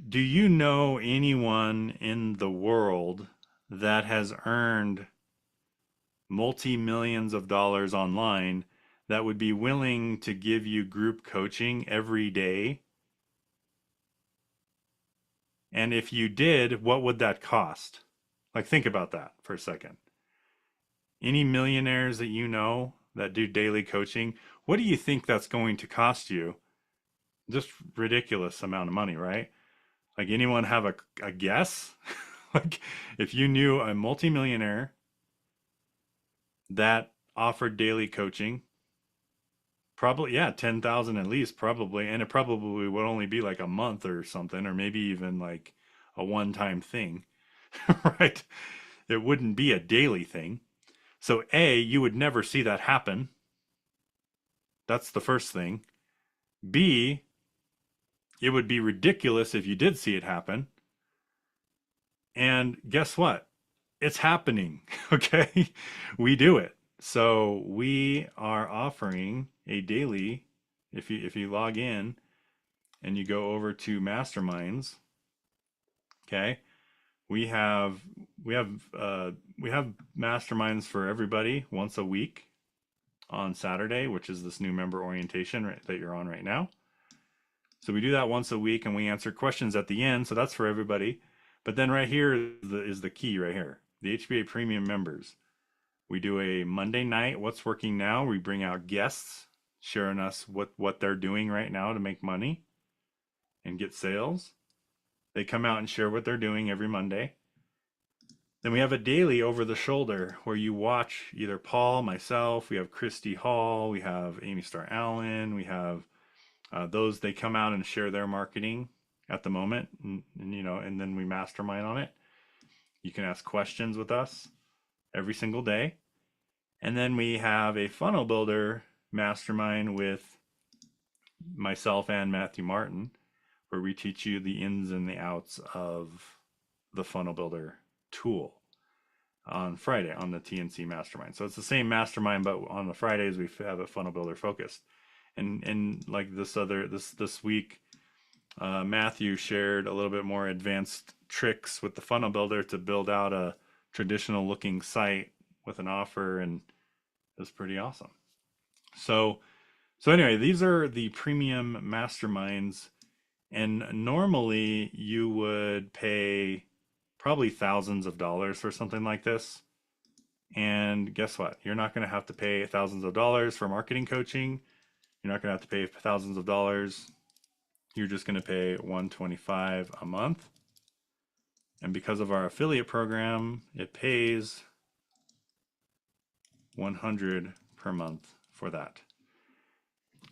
Do you know anyone in the world that has earned multi-millions of dollars online that would be willing to give you group coaching every day? And if you did, what would that cost? Like, think about that for a second. Any millionaires that you know that do daily coaching, What do you think that's going to cost you? Just ridiculous amount of money, right? Like, anyone have a guess? Like, if you knew a multimillionaire that offered daily coaching, probably, yeah, 10,000 at least, probably. And it probably would only be like a month or something, or maybe even like a one-time thing, right? It wouldn't be a daily thing. So A, you would never see that happen. That's the first thing. B, it would be ridiculous if you did see it happen. And guess what? It's happening, okay? We do it. So we are offering a daily, if you log in and you go over to Masterminds, okay? We have Masterminds for everybody once a week on Saturday, which is this new member orientation that you're on right now. So we do that once a week, and we answer questions at the end. So that's for everybody. But then right here is the key right here. The HBA Premium members. We do a Monday night, What's Working Now. We bring out guests sharing us what they're doing right now to make money and get sales. They come out and share what they're doing every Monday. Then we have a daily over the shoulder where you watch either Paul, myself, we have Christy Hall, we have Amy Starr Allen, we have those, they come out and share their marketing at the moment, and then we mastermind on it. You can ask questions with us every single day. And then we have a funnel builder mastermind with myself and Matthew Martin, where we teach you the ins and the outs of the funnel builder tool on Friday on the TNC mastermind. So it's the same mastermind, but on the Fridays we have a funnel builder focused. And like this week, Matthew shared a little bit more advanced tricks with the funnel builder to build out a traditional looking site with an offer, and it was pretty awesome. So anyway, these are the premium masterminds, and normally you would pay probably thousands of dollars for something like this. And guess what? You're not going to have to pay thousands of dollars for marketing coaching. You're not going to have to pay thousands of dollars. You're just going to pay $125 a month. And because of our affiliate program, it pays $100 per month for that.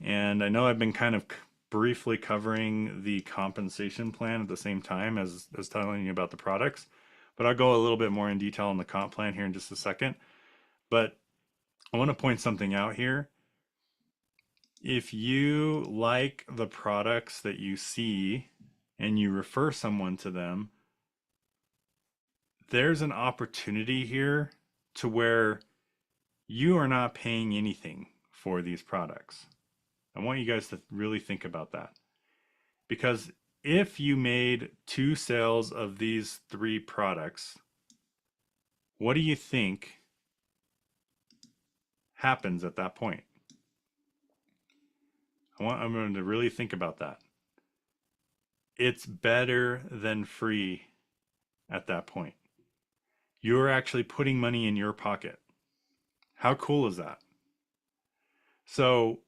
And I know I've been kind of briefly covering the compensation plan at the same time as telling you about the products, but I'll go a little bit more in detail on the comp plan here in just a second. But I want to point something out here. If you like the products that you see and you refer someone to them, there's an opportunity here to where you are not paying anything for these products. I want you guys to really think about that. Because if you made 2 sales of these 3 products, what do you think happens at that point? I'm going to really think about that. It's better than free at that point. You're actually putting money in your pocket. How cool is that? So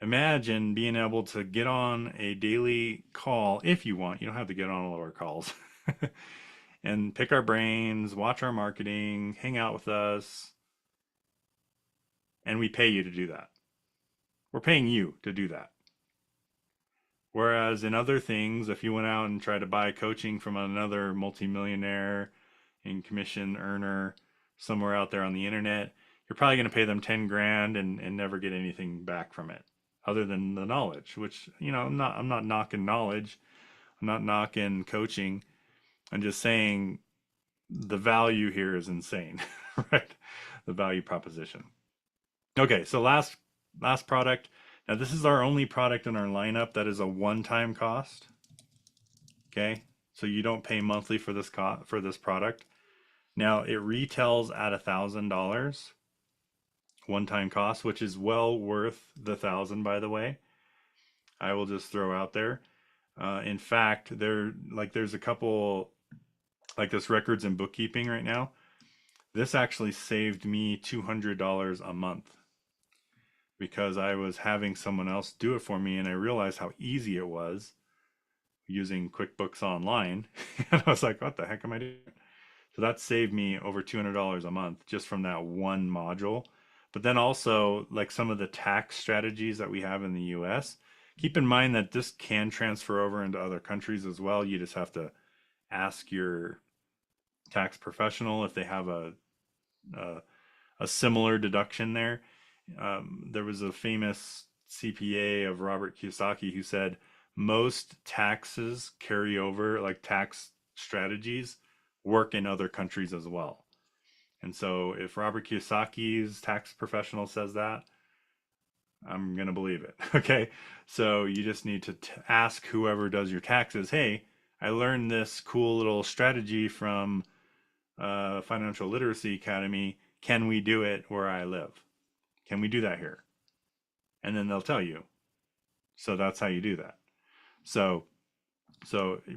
imagine being able to get on a daily call if you want. You don't have to get on all of our calls. And pick our brains, watch our marketing, hang out with us. And we pay you to do that. We're paying you to do that. Whereas in other things, if you went out and tried to buy coaching from another multimillionaire and commission earner somewhere out there on the internet, you're probably going to pay them 10 grand and never get anything back from it other than the knowledge, which, I'm not knocking knowledge. I'm not knocking coaching. I'm just saying the value here is insane, right? The value proposition. Okay. So last product. Now this is our only product in our lineup that is a one-time cost. Okay. So you don't pay monthly for this product. Now it retails at $1,000 one-time cost, which is well worth the $1,000, by the way. I will just throw out there. In fact, there's a couple like this records and bookkeeping right now. This actually saved me $200 a month because I was having someone else do it for me, and I realized how easy it was using QuickBooks Online. And I was like, what the heck am I doing? So that saved me over $200 a month just from that one module. But then also, like some of the tax strategies that we have in the US, keep in mind that this can transfer over into other countries as well. You just have to ask your tax professional if they have a similar deduction there. There was a famous CPA of Robert Kiyosaki who said most taxes carry over, like tax strategies work in other countries as well. And so if Robert Kiyosaki's tax professional says that, I'm going to believe it. Okay. So you just need to ask whoever does your taxes, hey, I learned this cool little strategy from Financial Literacy Academy. Can we do it where I live? Can we do that here? And then they'll tell you. So that's how you do that. So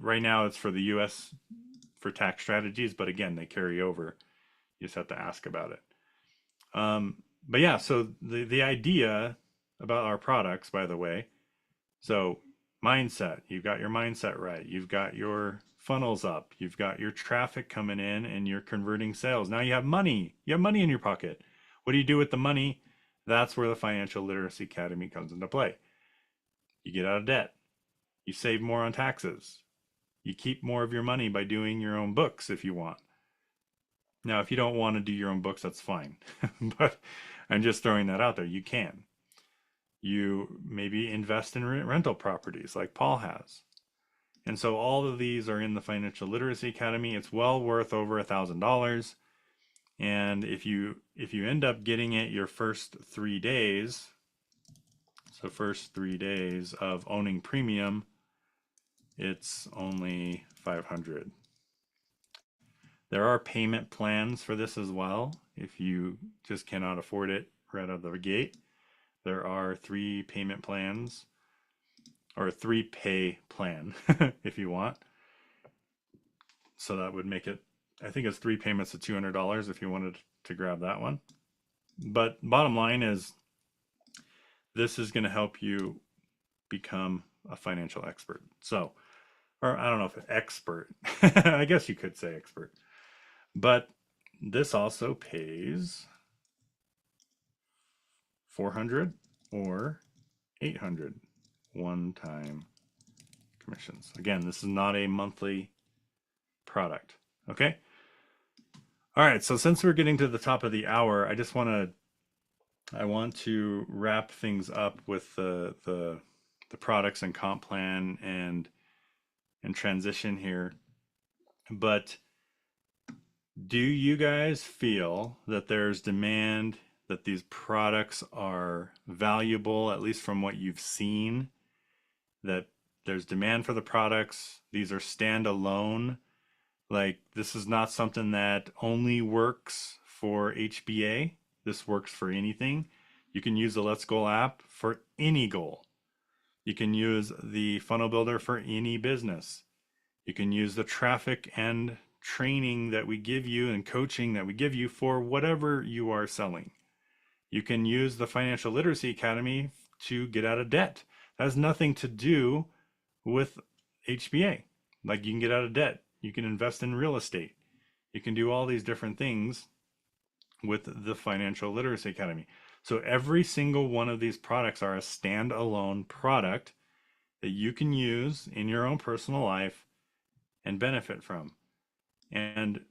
right now it's for the US for tax strategies, but again, they carry over. You just have to ask about it. But yeah, so the idea about our products, by the way, so mindset, you've got your mindset right. You've got your funnels up. You've got your traffic coming in and you're converting sales. Now you have money. You have money in your pocket. What do you do with the money? That's where the Financial Literacy Academy comes into play. You get out of debt. You save more on taxes. You keep more of your money by doing your own books if you want. Now, if you don't want to do your own books, that's fine. But I'm just throwing that out there. You can. You maybe invest in rental properties like Paul has. And so all of these are in the Financial Literacy Academy. It's well worth over $1,000. And if you end up getting it your first 3 days, so first 3 days of owning premium, it's only $500. There are payment plans for this as well. If you just cannot afford it right out of the gate, there are 3 payment plans, or a 3-pay plan if you want. So that would make it, I think it's 3 payments of $200 if you wanted to grab that one. But bottom line is, this is going to help you become a financial expert. So, or I don't know if expert, I guess you could say expert, but this also pays $400 or $800 one-time commissions. Again, this is not a monthly product. Okay. All right. So since we're getting to the top of the hour, I want to wrap things up with the products and comp plan and transition here. But do you guys feel that there's demand, that these products are valuable, at least from what you've seen, that there's demand for the products? These are standalone. Like, this is not something that only works for HBA. This works for anything. You can use the Let's Goal app for any goal. You can use the Funnel Builder for any business. You can use the traffic and training that we give you and coaching that we give you for whatever you are selling. You can use the Financial Literacy Academy to get out of debt. That has nothing to do with HBA. Like, you can get out of debt. You can invest in real estate. You can do all these different things with the Financial Literacy Academy. So every single one of these products are a standalone product that you can use in your own personal life and benefit from. And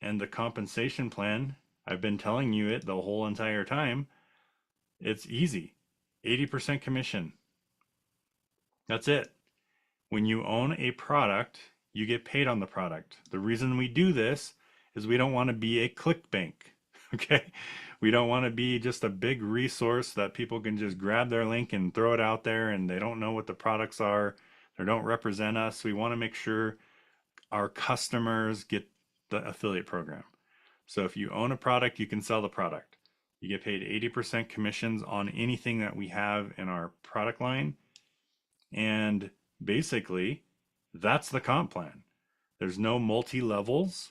the compensation plan, I've been telling you it the whole entire time. It's easy. 80% commission. That's it. When you own a product, you get paid on the product. The reason we do this is we don't want to be a ClickBank. Okay? We don't want to be just a big resource that people can just grab their link and throw it out there and they don't know what the products are. They don't represent us. We want to make sure our customers get the affiliate program. So if you own a product, you can sell the product. You get paid 80% commissions on anything that we have in our product line. And basically, that's the comp plan. There's no multi-levels.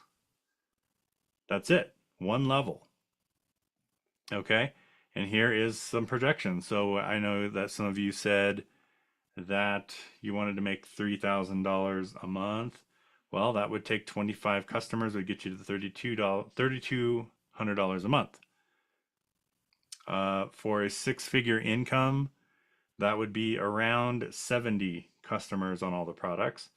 That's it. One level. Okay? And here is some projections. So I know that some of you said that you wanted to make $3,000 a month. Well, that would take 25 customers, would get you to $3,200 a month. For a six-figure income, that would be around 70 customers on all the products.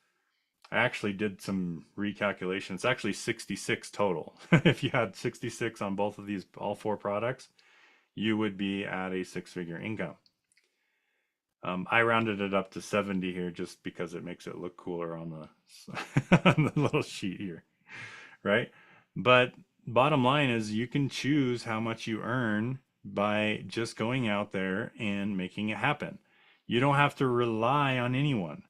I actually did some recalculation. It's actually 66 total. If you had 66 on both of these, all four products, you would be at a six-figure income. I rounded it up to 70 here just because it makes it look cooler on the, on the little sheet here, right? But bottom line is you can choose how much you earn by just going out there and making it happen. You don't have to rely on anyone.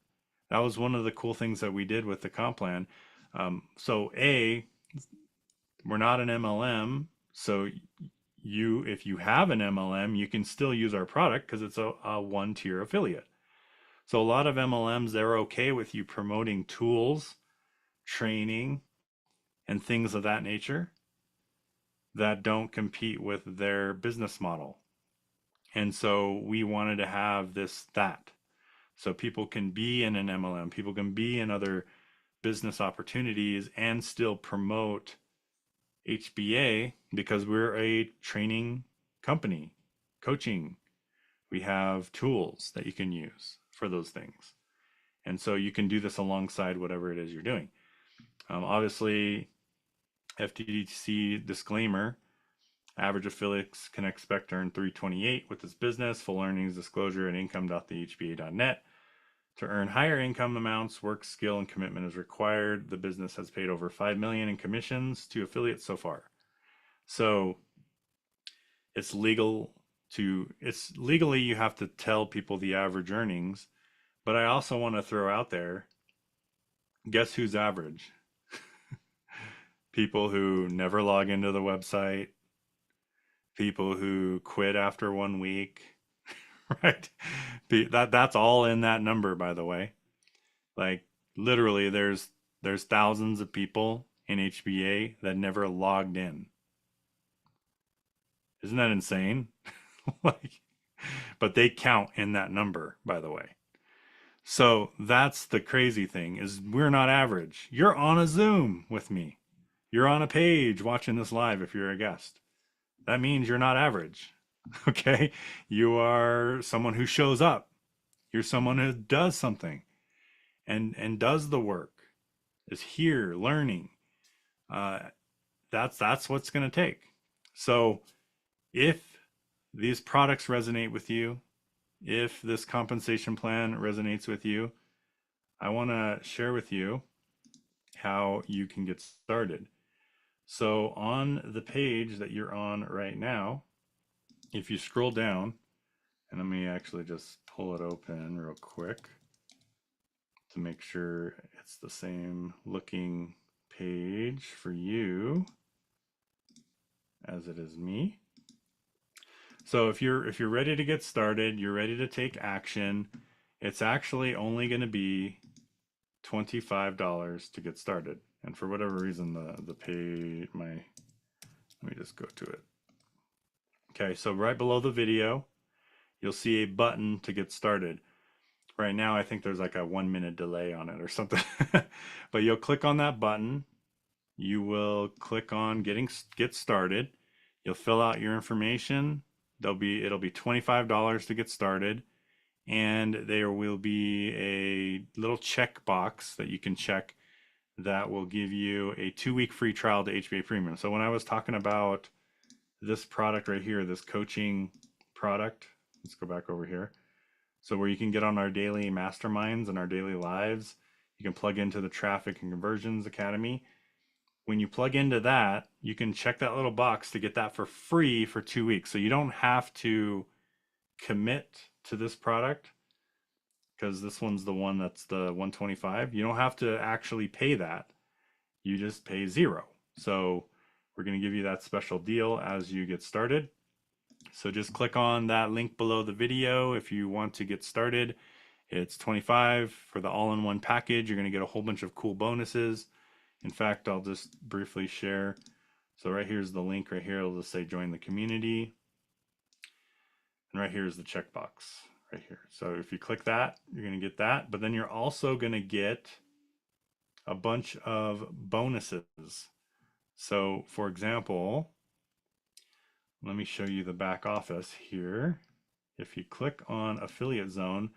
That was one of the cool things that we did with the comp plan. So we're not an MLM, so if you have an MLM, you can still use our product because it's a one-tier affiliate. So a lot of MLMs, they're okay with you promoting tools, training, and things of that nature that don't compete with their business model. And so we wanted to have that. So people can be in an MLM, people can be in other business opportunities and still promote HBA because we're a training company, coaching. We have tools that you can use for those things. And so you can do this alongside whatever it is you're doing. Obviously, FTC disclaimer, average affiliates can expect to earn $328 with this business. Full earnings disclosure at income.thehba.net. To earn higher income amounts, work, skill, and commitment is required. The business has paid over $5 million in commissions to affiliates so far. So it's legally you have to tell people the average earnings, but I also want to throw out there, guess who's average? People who never log into the website, people who quit after 1 week, right? That's all in that number, by the way. Like literally there's thousands of people in HBA that never logged in. Isn't that insane? But they count in that number, by the way. So that's the crazy thing, is we're not average. You're on a Zoom with me. You're on a page watching this live if you're a guest. That means you're not average. Okay? You are someone who shows up. You're someone who does something and does the work, is here learning. That's what's going to take. So if these products resonate with you, if this compensation plan resonates with you, I want to share with you how you can get started. So on the page that you're on right now, if you scroll down, and let me actually just pull it open real quick to make sure it's the same looking page for you as it is me. So if you're ready to get started, you're ready to take action, it's actually only going to be $25 to get started. And for whatever reason, the pay, let me just go to it. Okay, so right below the video, you'll see a button to get started. Right now, I think there's like a 1 minute delay on it or something. But you'll click on that button. You will click on get started. You'll fill out your information. It'll be $25 to get started. And there will be a little check box that you can check that will give you a 2-week free trial to HBA Premium. So when I was talking about this product right here, this coaching product, let's go back over here. So where you can get on our daily masterminds and our daily lives, you can plug into the Traffic and Conversions Academy. When you plug into that, you can check that little box to get that for free for 2 weeks. So you don't have to commit to this product, because this one's the one that's the $125. You don't have to actually pay that. You just pay $0. So we're going to give you that special deal as you get started. So just click on that link below the video if you want to get started. It's $25 for the all-in-one package. You're going to get a whole bunch of cool bonuses. In fact, I'll just briefly share. So right here's the link right here. It'll just say join the community. And right here is the checkbox right here. So if you click that, you're going to get that, but then you're also going to get a bunch of bonuses. So for example, let me show you the back office here. If you click on Affiliate Zone,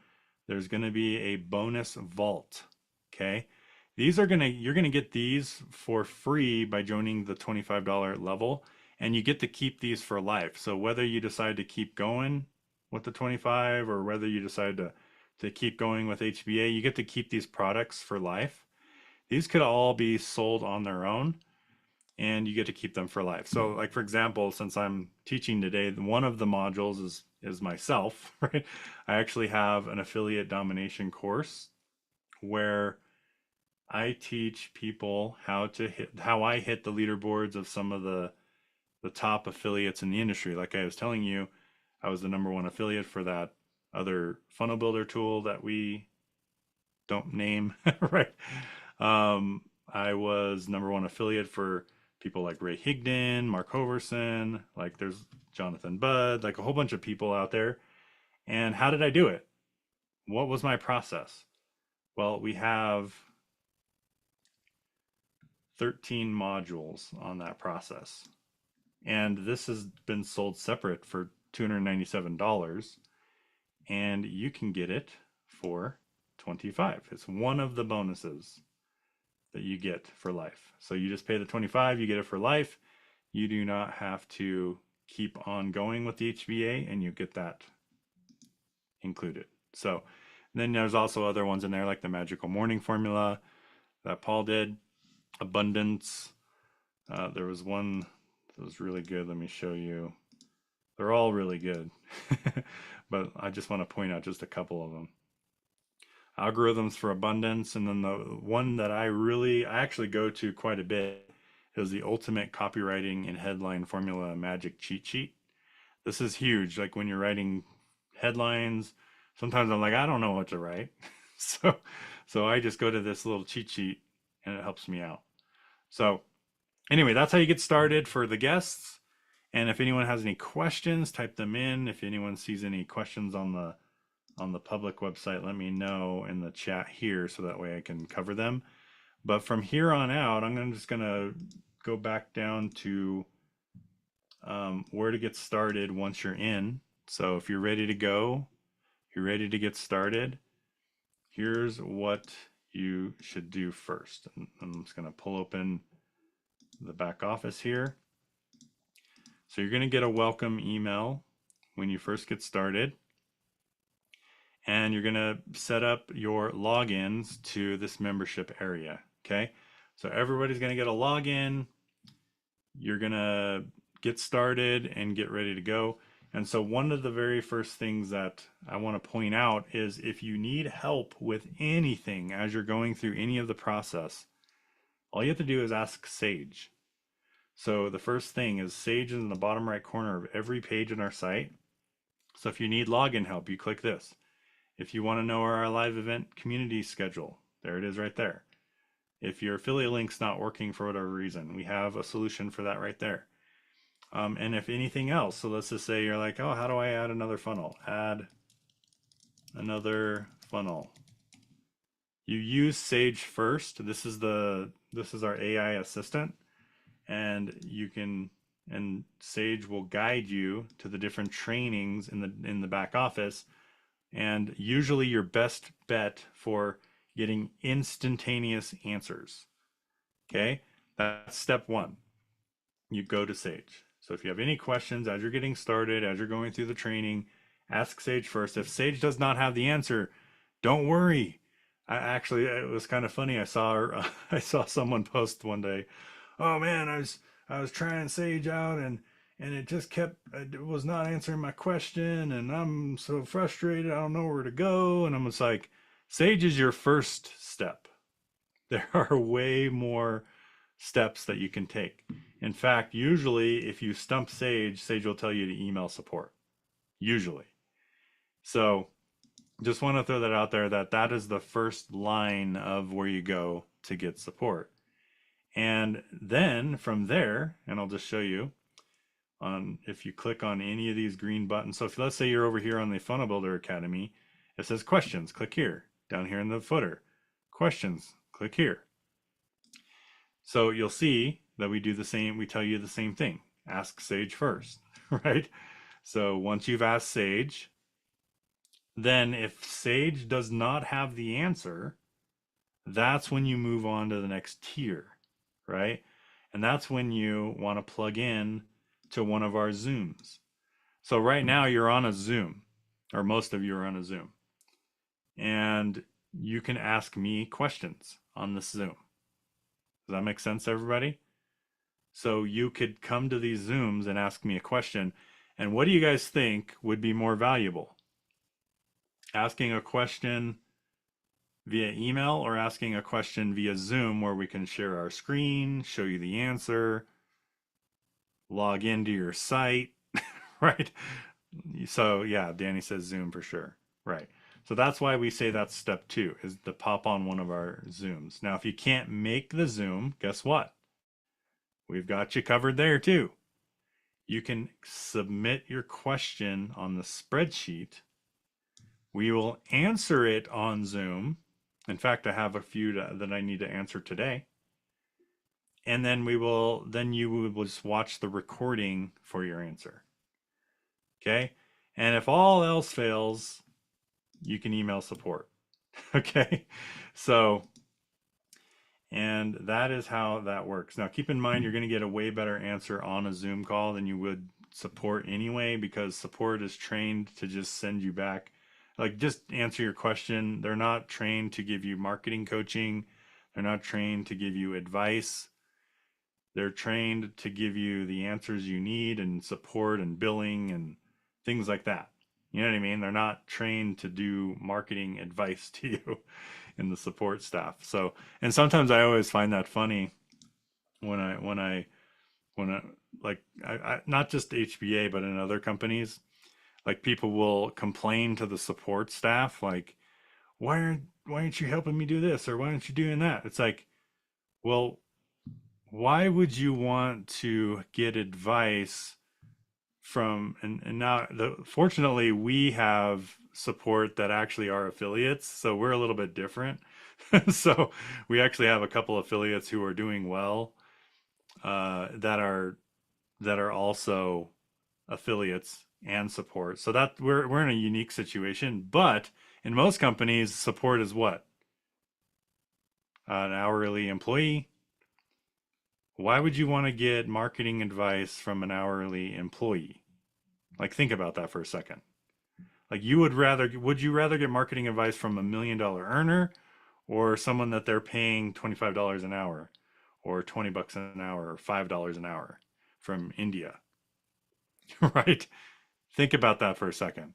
there's going to be a bonus vault. Okay. These are you're going to get these for free by joining the $25 level, and you get to keep these for life. So whether you decide to keep going with the 25 or whether you decide to keep going with HBA, you get to keep these products for life. These could all be sold on their own, and you get to keep them for life. So like, for example, since I'm teaching today, one of the modules is myself, right? I actually have an affiliate domination course where I teach people how I hit the leaderboards of some of the top affiliates in the industry. Like I was telling you, I was the #1 affiliate for that other funnel builder tool that we don't name, right? I was #1 affiliate for people like Ray Higdon, Mark Hoverson, like there's Jonathan Budd, like a whole bunch of people out there. And how did I do it? What was my process? Well, we have 13 modules on that process. And this has been sold separate for $297. And you can get it for $25. It's one of the bonuses that you get for life. So you just pay the $25, you get it for life. You do not have to keep on going with the HBA, and you get that included. So then there's also other ones in there like the Magical Morning Formula that Paul did, Abundance. There was one that was really good. Let me show you. They're all really good, but I just want to point out just a couple of them. Algorithms for Abundance, and then the one that I actually go to quite a bit is the Ultimate Copywriting and Headline Formula Magic Cheat Sheet. This is huge. Like when you're writing headlines, sometimes I'm like, I don't know what to write. So I just go to this little cheat sheet and it helps me out. So anyway, that's how you get started for the guests. And if anyone has any questions, type them in. If anyone sees any questions on the public website, let me know in the chat here so that way I can cover them. But from here on out, I'm just going to go back down to where to get started once you're in. So if you're ready to go, you're ready to get started, here's what you should do first. And I'm just going to pull open the back office here. So you're going to get a welcome email when you first get started. And you're going to set up your logins to this membership area. Okay, so everybody's going to get a login. You're going to get started and get ready to go. And so one of the very first things that I want to point out is if you need help with anything as you're going through any of the process, all you have to do is ask Sage. So the first thing is Sage is in the bottom right corner of every page on our site. So if you need login help, you click this. If you want to know our live event community schedule, there it is right there. If your affiliate link's not working for whatever reason, we have a solution for that right there. And if anything else, so let's just say you're like, oh, how do I add another funnel? Add another funnel. You use Sage first. This is our AI assistant, and Sage will guide you to the different trainings in the back office. And usually your best bet for getting instantaneous answers. Okay, that's step one. You go to Sage. So if you have any questions as you're getting started, as you're going through the training, ask Sage first. If Sage does not have the answer, don't worry. It was kind of funny. I saw someone post one day, oh man, I was trying Sage out and it was not answering my question, and I'm so frustrated. I don't know where to go. And I'm just like, Sage is your first step. There are way more steps that you can take. In fact, usually if you stump Sage, Sage will tell you to email support. Usually. So just want to throw that out there, that is the first line of where you go to get support. And then from there, and I'll just show you, if you click on any of these green buttons. So if let's say you're over here on the Funnel Builder Academy, it says questions, click here. Down here in the footer, questions, click here. So you'll see that we do the same, we tell you the same thing. Ask Sage first, right? So once you've asked Sage, then if Sage does not have the answer, that's when you move on to the next tier, right? And that's when you want to plug in to one of our Zooms. So right now you're on a Zoom, or most of you are on a Zoom. And you can ask me questions on this Zoom. Does that make sense, everybody? So you could come to these Zooms and ask me a question. And what do you guys think would be more valuable? Asking a question via email or asking a question via Zoom where we can share our screen, show you the answer, log into your site, right? So yeah, Danny says Zoom for sure, right? So that's why we say that's step 2, is to pop on one of our Zooms. Now, if you can't make the Zoom, guess what? We've got you covered there too. You can submit your question on the spreadsheet. We will answer it on Zoom. In fact, I have a few that I need to answer today. And then you will just watch the recording for your answer. Okay? And if all else fails, you can email support. Okay? So, and that is how that works. Now, keep in mind, you're going to get a way better answer on a Zoom call than you would support anyway, because support is trained to just send you back, like, just answer your question. They're not trained to give you marketing coaching. They're not trained to give you advice. They're trained to give you the answers you need and support and billing and things like that. You know what I mean? They're not trained to do marketing advice to you in the support staff. So, and sometimes I always find that funny when I like, not just HBA, but in other companies, like, people will complain to the support staff, like, why aren't you helping me do this? Or why aren't you doing that? It's like, well, why would you want to get advice from, and now fortunately we have support that actually are affiliates, so we're a little bit different. So we actually have a couple affiliates who are doing well, that are also affiliates and support. So that we're in a unique situation. But in most companies, support is what? An hourly employee. Why would you want to get marketing advice from an hourly employee? Like, think about that for a second. Like, would you rather get marketing advice from $1 million earner, or someone that they're paying $25 an hour, or $20 an hour, or $5 an hour from India? Right? Think about that for a second.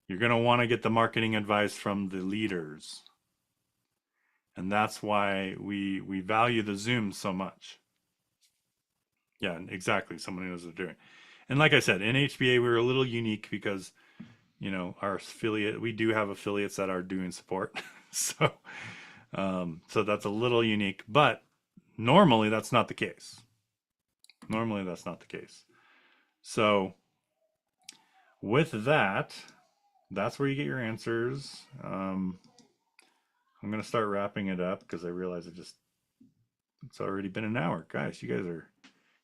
You're going to want to get the marketing advice from the leaders. And that's why we value the Zoom so much. Yeah, exactly. Someone who knows what they're doing. And like I said, in HBA, we're a little unique because, you know, our affiliate, we do have affiliates that are doing support. So that's a little unique, but normally that's not the case. Normally that's not the case. So with that, that's where you get your answers. I'm going to start wrapping it up because I realize it's already been an hour. Guys, you're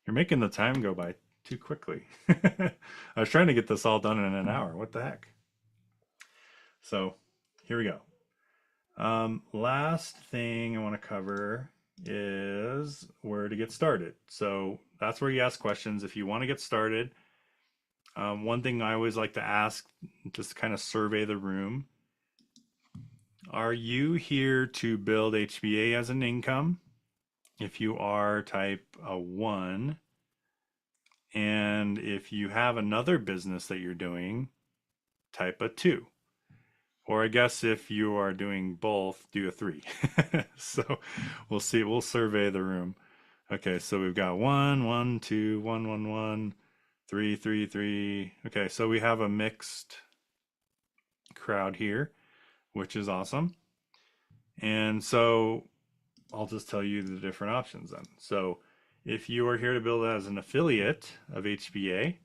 making the time go by too quickly. I was trying to get this all done in an hour. What the heck? So here we go. Last thing I want to cover is where to get started. So that's where you ask questions. If you want to get started, one thing I always like to ask, just kind of survey the room. Are you here to build HBA as an income? If you are, type a 1. And if you have another business that you're doing, type a 2. Or I guess if you are doing both, do a 3. So we'll see. We'll survey the room. Okay, so we've got 1, 1, 2, 1, 1, 1, 3, 3, 3. Okay, so we have a mixed crowd here, which is awesome. And so I'll just tell you the different options then. So if you are here to build as an affiliate of HBA,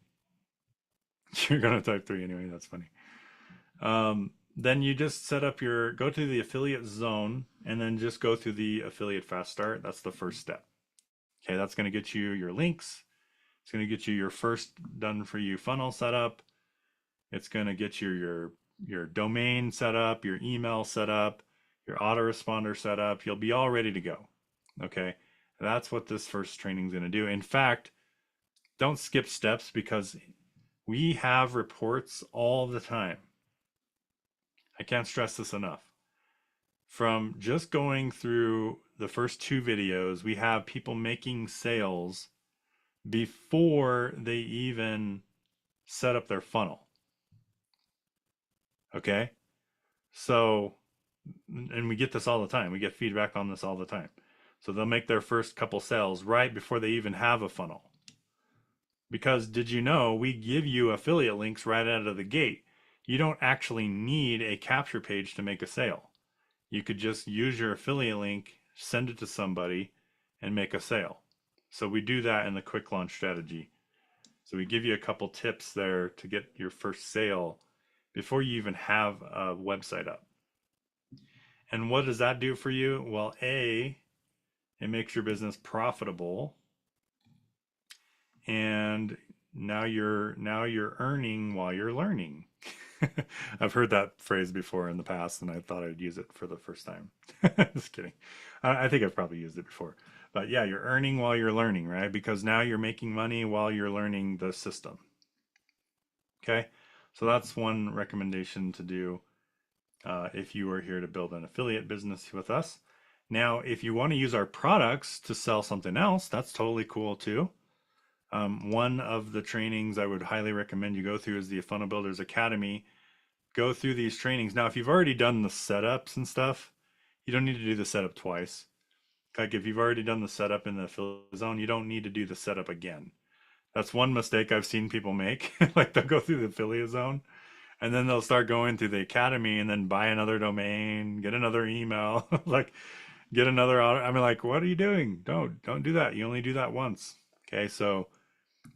you're going to type 3 anyway. That's funny. Then you just set up go to the affiliate zone and then just go through the affiliate fast start. That's the first step. Okay, that's going to get you your links. It's going to get you your first done for you funnel set up. It's going to get you your domain set up, your email set up, your autoresponder set up. You'll be all ready to go. Okay, that's what this first training is going to do. In fact, don't skip steps because we have reports all the time. I can't stress this enough. From just going through the first 2 videos, we have people making sales before they even set up their funnel. Okay? So, and we get this all the time. We get feedback on this all the time. So they'll make their first couple sales right before they even have a funnel. Because did you know we give you affiliate links right out of the gate? You don't actually need a capture page to make a sale. You could just use your affiliate link, send it to somebody, and make a sale. So we do that in the quick launch strategy. So we give you a couple tips there to get your first sale before you even have a website up. And what does that do for you? Well, A, it makes your business profitable. And now you're earning while you're learning. I've heard that phrase before in the past, and I thought I'd use it for the first time. Just kidding. I think I've probably used it before. But yeah, you're earning while you're learning, right? Because now you're making money while you're learning the system. Okay, so that's one recommendation to do if you are here to build an affiliate business with us. Now, if you want to use our products to sell something else, that's totally cool too. One of the trainings I would highly recommend you go through is the Funnel Builders Academy. Go through these trainings. Now, if you've already done the setups and stuff, you don't need to do the setup twice. Like if you've already done the setup in the affiliate zone, you don't need to do the setup again. That's one mistake I've seen people make. Like they'll go through the affiliate zone and then they'll start going through the academy and then buy another domain, get another email, like get another auto. I mean, like, what are you doing? Don't do that. You only do that once. Okay, so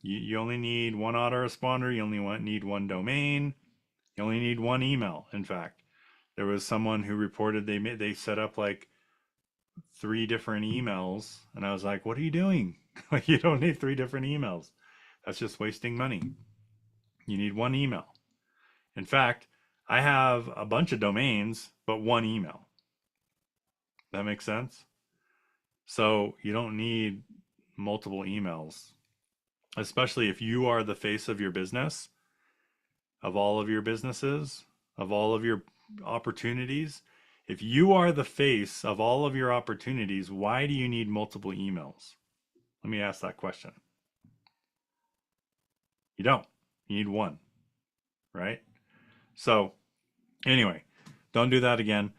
you only need one autoresponder. You only need one domain. You only need one email. In fact, there was someone who reported they set up like 3 different emails, and I was like, "What are you doing? Like, you don't need 3 different emails. That's just wasting money. You need one email." In fact, I have a bunch of domains, but one email. That makes sense? So you don't need multiple emails, especially if you are the face of your business, of all of your businesses, of all of your opportunities. If you are the face of all of your opportunities, why do you need multiple emails? Let me ask that question. You don't. You need one, right? So anyway, don't do that again.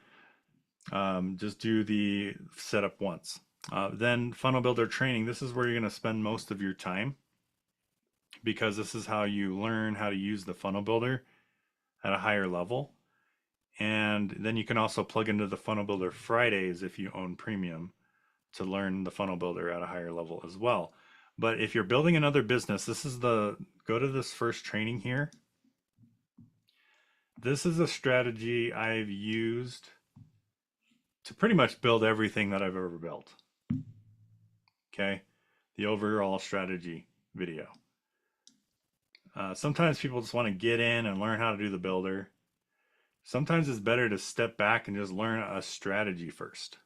Just do the setup once. Then Funnel Builder training. This is where you're going to spend most of your time, because this is how you learn how to use the Funnel Builder at a higher level. And then you can also plug into the Funnel Builder Fridays if you own premium to learn the Funnel Builder at a higher level as well. But if you're building another business, go to this first training here. This is a strategy I've used to pretty much build everything that I've ever built. Okay, the overall strategy video. Sometimes people just want to get in and learn how to do the builder. Sometimes it's better to step back and just learn a strategy first.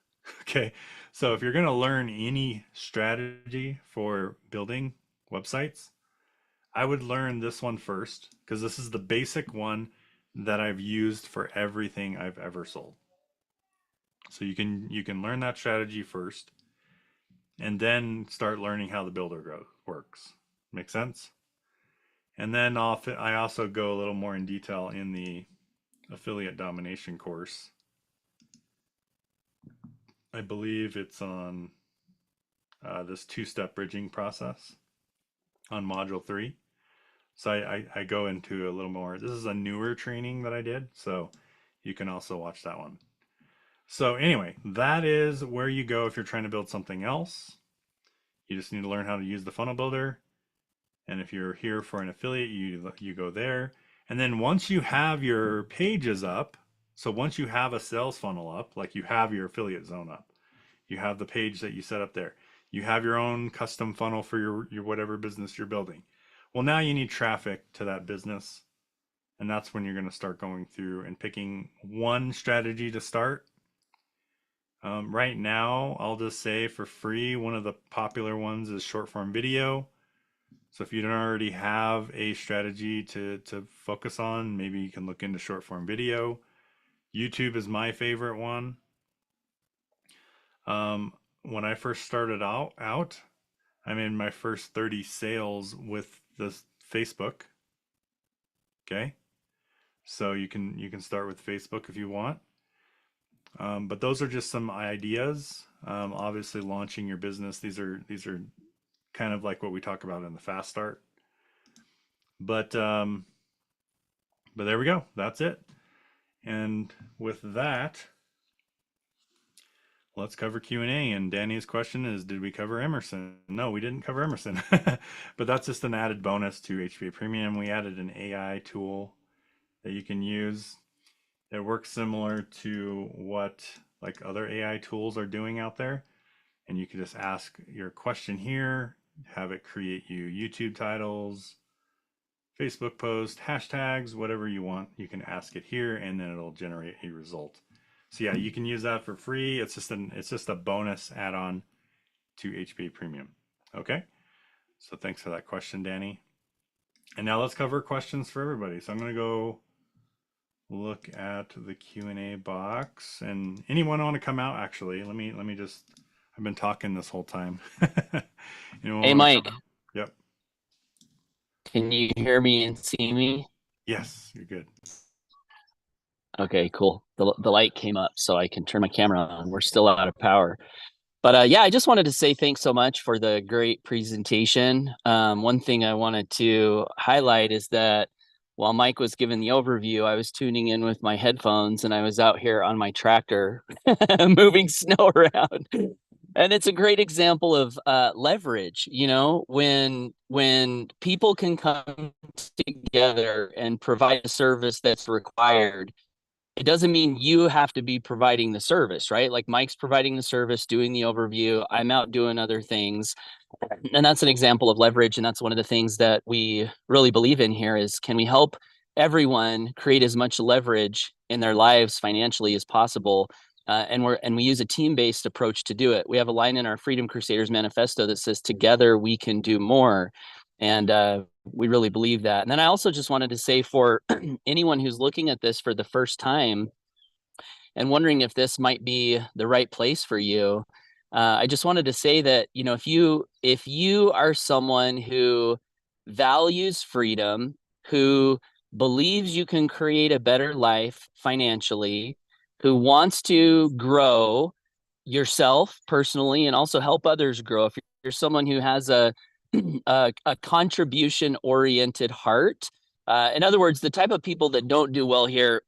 Okay, so if you're going to learn any strategy for building websites, I would learn this one first, because this is the basic one that I've used for everything I've ever sold. So you can learn that strategy first, and then start learning how the builder works. Make sense? And then I also go a little more in detail in the affiliate domination course. I believe it's on this 2-step bridging process on module 3. So I go into a little more. This is a newer training that I did, so you can also watch that one. So anyway, that is where you go if you're trying to build something else. You just need to learn how to use the funnel builder. And if you're here for an affiliate, you go there. And then once you have your pages up, so once you have a sales funnel up, like you have your affiliate zone up, you have the page that you set up there, you have your own custom funnel for your whatever business you're building. Well, now you need traffic to that business. And that's when you're going to start going through and picking one strategy to start. Right now, I'll just say for free, one of the popular ones is short form video. So if you don't already have a strategy to focus on, maybe you can look into short form video. YouTube is my favorite one. When I first started out, I made my first 30 sales with the Facebook. Okay. So you can start with Facebook if you want. But those are just some ideas. Obviously launching your business. These are kind of like what we talk about in the fast start. But there we go. That's it. And with that, let's cover Q&A. And Danny's question is, did we cover Emerson? No, we didn't cover Emerson. But that's just an added bonus to HBA Premium. We added an AI tool that you can use. It works similar to what like other AI tools are doing out there. And you can just ask your question here, have it create you YouTube titles, Facebook posts, hashtags, whatever you want. You can ask it here and then it'll generate a result. So yeah, you can use that for free. It's just a bonus add-on to HBA Premium. Okay. So thanks for that question, Danny. And now let's cover questions for everybody. So I'm going to go look at the Q&A box, and anyone want to come out? Actually, let me just, I've been talking this whole time. Hey, Mike. Yep. Can you hear me and see me? Yes, you're good. Okay, cool. The light came up so I can turn my camera on. We're still out of power. But yeah, I just wanted to say thanks so much for the great presentation. One thing I wanted to highlight is that while Mike was giving the overview, I was tuning in with my headphones and I was out here on my tractor moving snow around. And it's a great example of leverage, you know, when people can come together and provide a service that's required. It doesn't mean you have to be providing the service, right? Like Mike's providing the service, doing the overview. I'm out doing other things. And that's an example of leverage. And that's one of the things that we really believe in here is, can we help everyone create as much leverage in their lives financially as possible? And we use a team-based approach to do it. We have a line in our Freedom Crusaders manifesto that says, together we can do more. And we really believe that. And then I also just wanted to say, for anyone who's looking at this for the first time and wondering if this might be the right place for you, I just wanted to say that, you know, if you are someone who values freedom, who believes you can create a better life financially, who wants to grow yourself personally and also help others grow, if you're someone who has a contribution-oriented heart. In other words, the type of people that don't do well here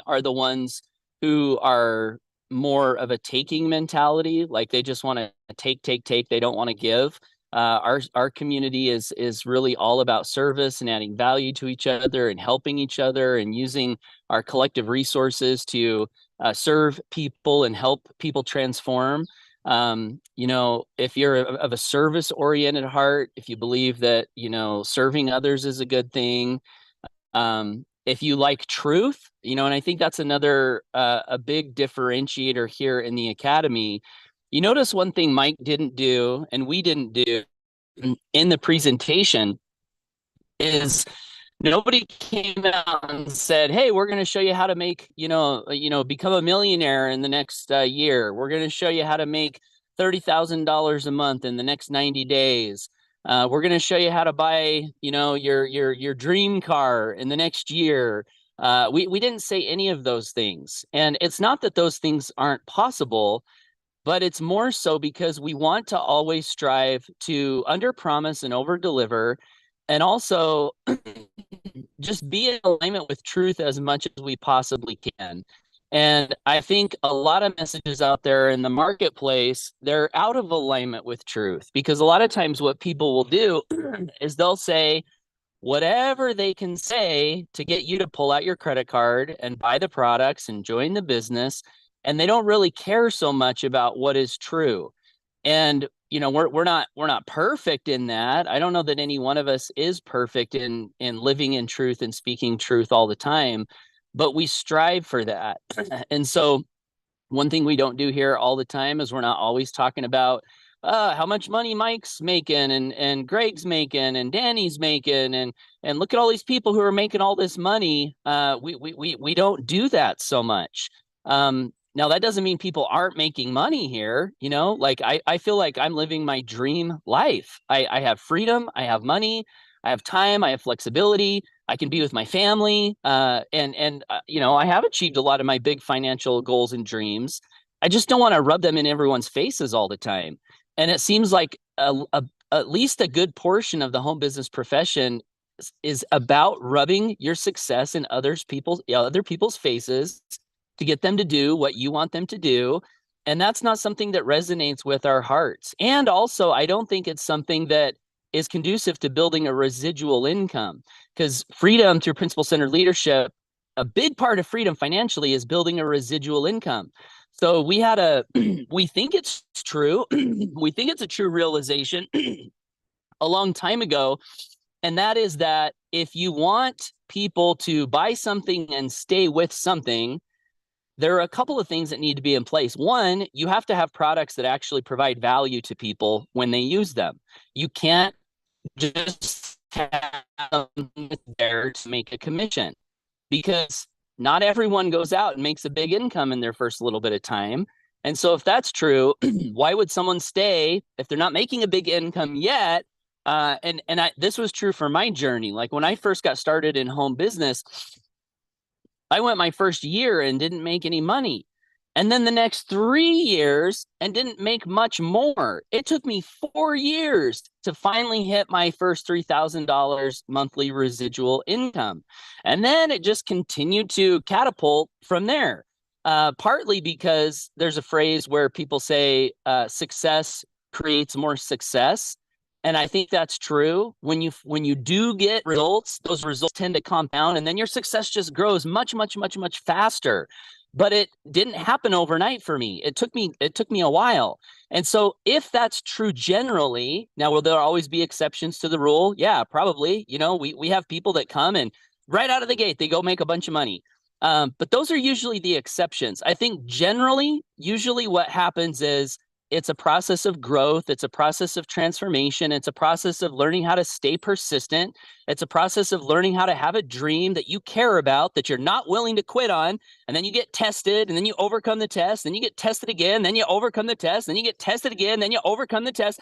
are the ones who are more of a taking mentality, like they just want to take. They don't want to give. Our community is really all about service and adding value to each other and helping each other and using our collective resources to serve people and help people transform. You know, if you're of a service-oriented heart, if you believe that, you know, serving others is a good thing, if you like truth, you know, and I think that's another a big differentiator here in the Academy. You notice one thing Mike didn't do and we didn't do in the presentation is nobody came out and said, hey, we're going to show you how to make, become a millionaire in the next year. We're going to show you how to make $30,000 a month in the next 90 days. We're going to show you how to buy, your dream car in the next year. We didn't say any of those things. And it's not that those things aren't possible, but it's more so because we want to always strive to under-promise and over-deliver, and also just be in alignment with truth as much as we possibly can. And I think a lot of messages out there in the marketplace, they're out of alignment with truth, because a lot of times what people will do is they'll say whatever they can say to get you to pull out your credit card and buy the products and join the business. And they don't really care so much about what is true. And we're not perfect in that. I don't know that any one of us is perfect in living in truth and speaking truth all the time, but we strive for that. And so one thing we don't do here all the time is we're not always talking about how much money Mike's making and Greg's making and Danny's making and look at all these people who are making all this money. We don't do that so much. Now, that doesn't mean people aren't making money here. Like I feel like I'm living my dream life. I have freedom. I have money. I have time. I have flexibility. I can be with my family. I have achieved a lot of my big financial goals and dreams. I just don't want to rub them in everyone's faces all the time. And it seems like at least a good portion of the home business profession is about rubbing your success in other people's faces to get them to do what you want them to do. And that's not something that resonates with our hearts. And also, I don't think it's something that is conducive to building a residual income, because freedom through principle-centered leadership, a big part of freedom financially is building a residual income. So we think it's true. We think it's a true realization a long time ago. And that is that if you want people to buy something and stay with something, there are a couple of things that need to be in place. One, you have to have products that actually provide value to people when they use them. You can't just have them there to make a commission, because not everyone goes out and makes a big income in their first little bit of time. And so if that's true, why would someone stay if they're not making a big income yet? This was true for my journey. Like when I first got started in home business, I went my first year and didn't make any money. And then the next 3 years and didn't make much more. It took me 4 years to finally hit my first $3,000 monthly residual income. And then it just continued to catapult from there. Partly because there's a phrase where people say success creates more success. And I think that's true. When you do get results, those results tend to compound, and then your success just grows much, much, much, much faster. But it didn't happen overnight for me. It took me a while. And so if that's true generally, now will there always be exceptions to the rule? Yeah, probably. We have people that come and right out of the gate, they go make a bunch of money. But those are usually the exceptions. I think generally, usually what happens is it's a process of growth. It's a process of transformation. It's a process of learning how to stay persistent. It's a process of learning how to have a dream that you care about, that you're not willing to quit on. And then you get tested, and then you overcome the test. Then you get tested again. Then you overcome the test. Then you get tested again. Then you overcome the test.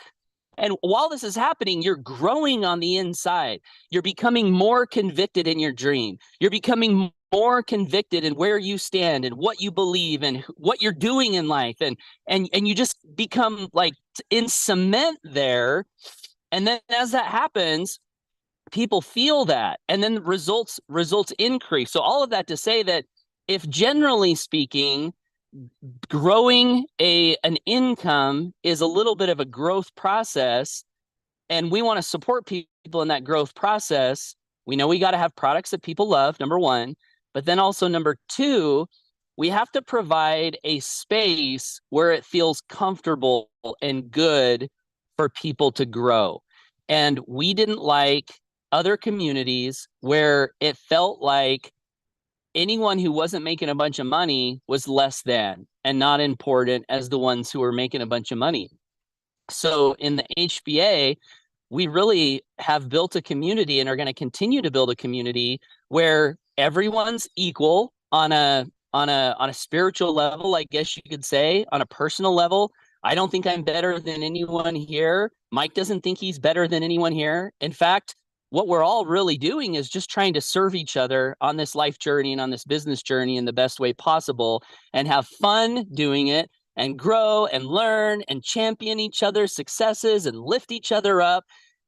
And while this is happening, you're growing on the inside. You're becoming more convicted in your dream. You're becoming more convicted in where you stand and what you believe and what you're doing in life. And you just become like in cement there. And then as that happens, people feel that, and then results increase. So all of that to say that if generally speaking, growing an income is a little bit of a growth process, and we want to support people in that growth process, we know we got to have products that people love, number one. But then also number two, we have to provide a space where it feels comfortable and good for people to grow. And we didn't like other communities where it felt like anyone who wasn't making a bunch of money was less than and not important as the ones who were making a bunch of money. So in the HBA, we really have built a community and are going to continue to build a community where everyone's equal on a spiritual level, I guess you could say, on a personal level. I don't think I'm better than anyone here. Mike doesn't think he's better than anyone here. In fact, what we're all really doing is just trying to serve each other on this life journey and on this business journey in the best way possible, and have fun doing it, and grow and learn and champion each other's successes and lift each other up.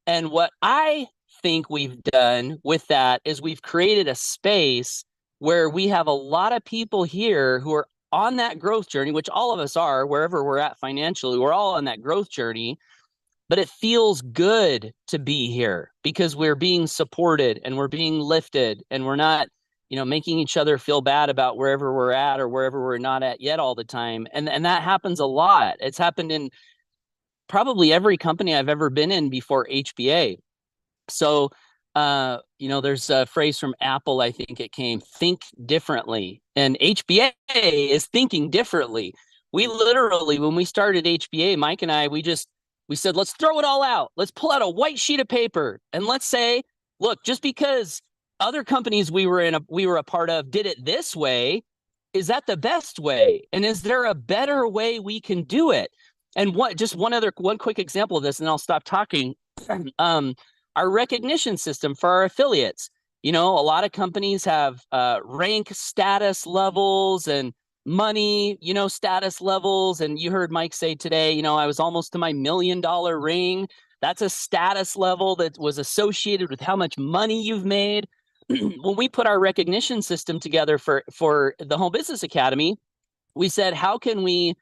And what I think we've done with that is we've created a space where we have a lot of people here who are on that growth journey, which all of us are, wherever we're at financially, we're all on that growth journey. But it feels good to be here because we're being supported and we're being lifted, and we're not, making each other feel bad about wherever we're at or wherever we're not at yet all the time. And that happens a lot. It's happened in probably every company I've ever been in before HBA. So, there's a phrase from Apple, I think it came, think differently. And HBA is thinking differently. We literally, when we started HBA, Mike and I, we said, let's throw it all out. Let's pull out a white sheet of paper and let's say, look, just because other companies we were a part of did it this way, is that the best way? And is there a better way we can do it? And one quick example of this, and I'll stop talking. Our recognition system for our affiliates. A lot of companies have rank status levels and money, status levels. And you heard Mike say today, I was almost to my $1 million ring. That's a status level that was associated with how much money you've made. When we put our recognition system together for the Home Business Academy, we said, how can we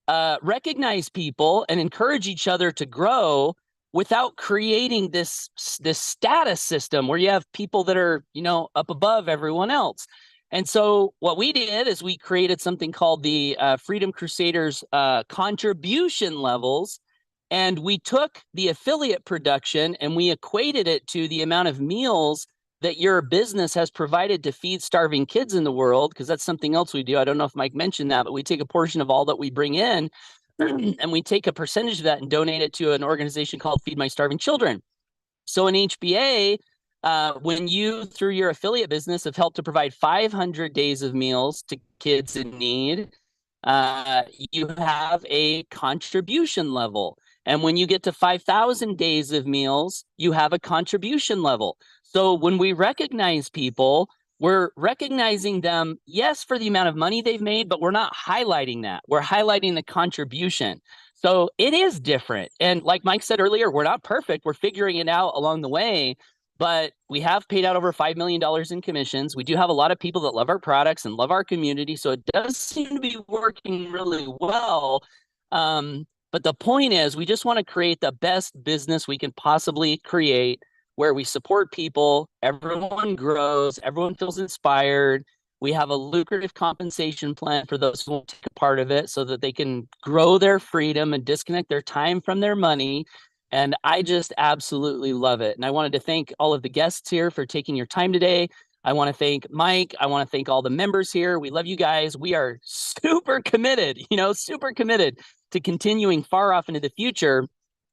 recognize people and encourage each other to grow without creating this status system where you have people that are, up above everyone else. And so what we did is we created something called the Freedom Crusaders contribution levels. And we took the affiliate production and we equated it to the amount of meals that your business has provided to feed starving kids in the world, because that's something else we do. I don't know if Mike mentioned that, but we take a portion of all that we bring in and we take a percentage of that and donate it to an organization called Feed My Starving Children. So in HBA, when you, through your affiliate business, have helped to provide 500 days of meals to kids in need, you have a contribution level. And when you get to 5,000 days of meals, you have a contribution level. So when we recognize people, we're recognizing them, yes, for the amount of money they've made, but we're not highlighting that. We're highlighting the contribution. So it is different. And like Mike said earlier, we're not perfect. We're figuring it out along the way. But we have paid out over $5 million in commissions. We do have a lot of people that love our products and love our community. So it does seem to be working really well. But the point is, we just want to create the best business we can possibly create, where we support people, everyone grows, everyone feels inspired. We have a lucrative compensation plan for those who won't take a part of it so that they can grow their freedom and disconnect their time from their money. And I just absolutely love it. And I wanted to thank all of the guests here for taking your time today. I want to thank Mike. I want to thank all the members here. We love you guys. We are super committed, super committed to continuing far off into the future.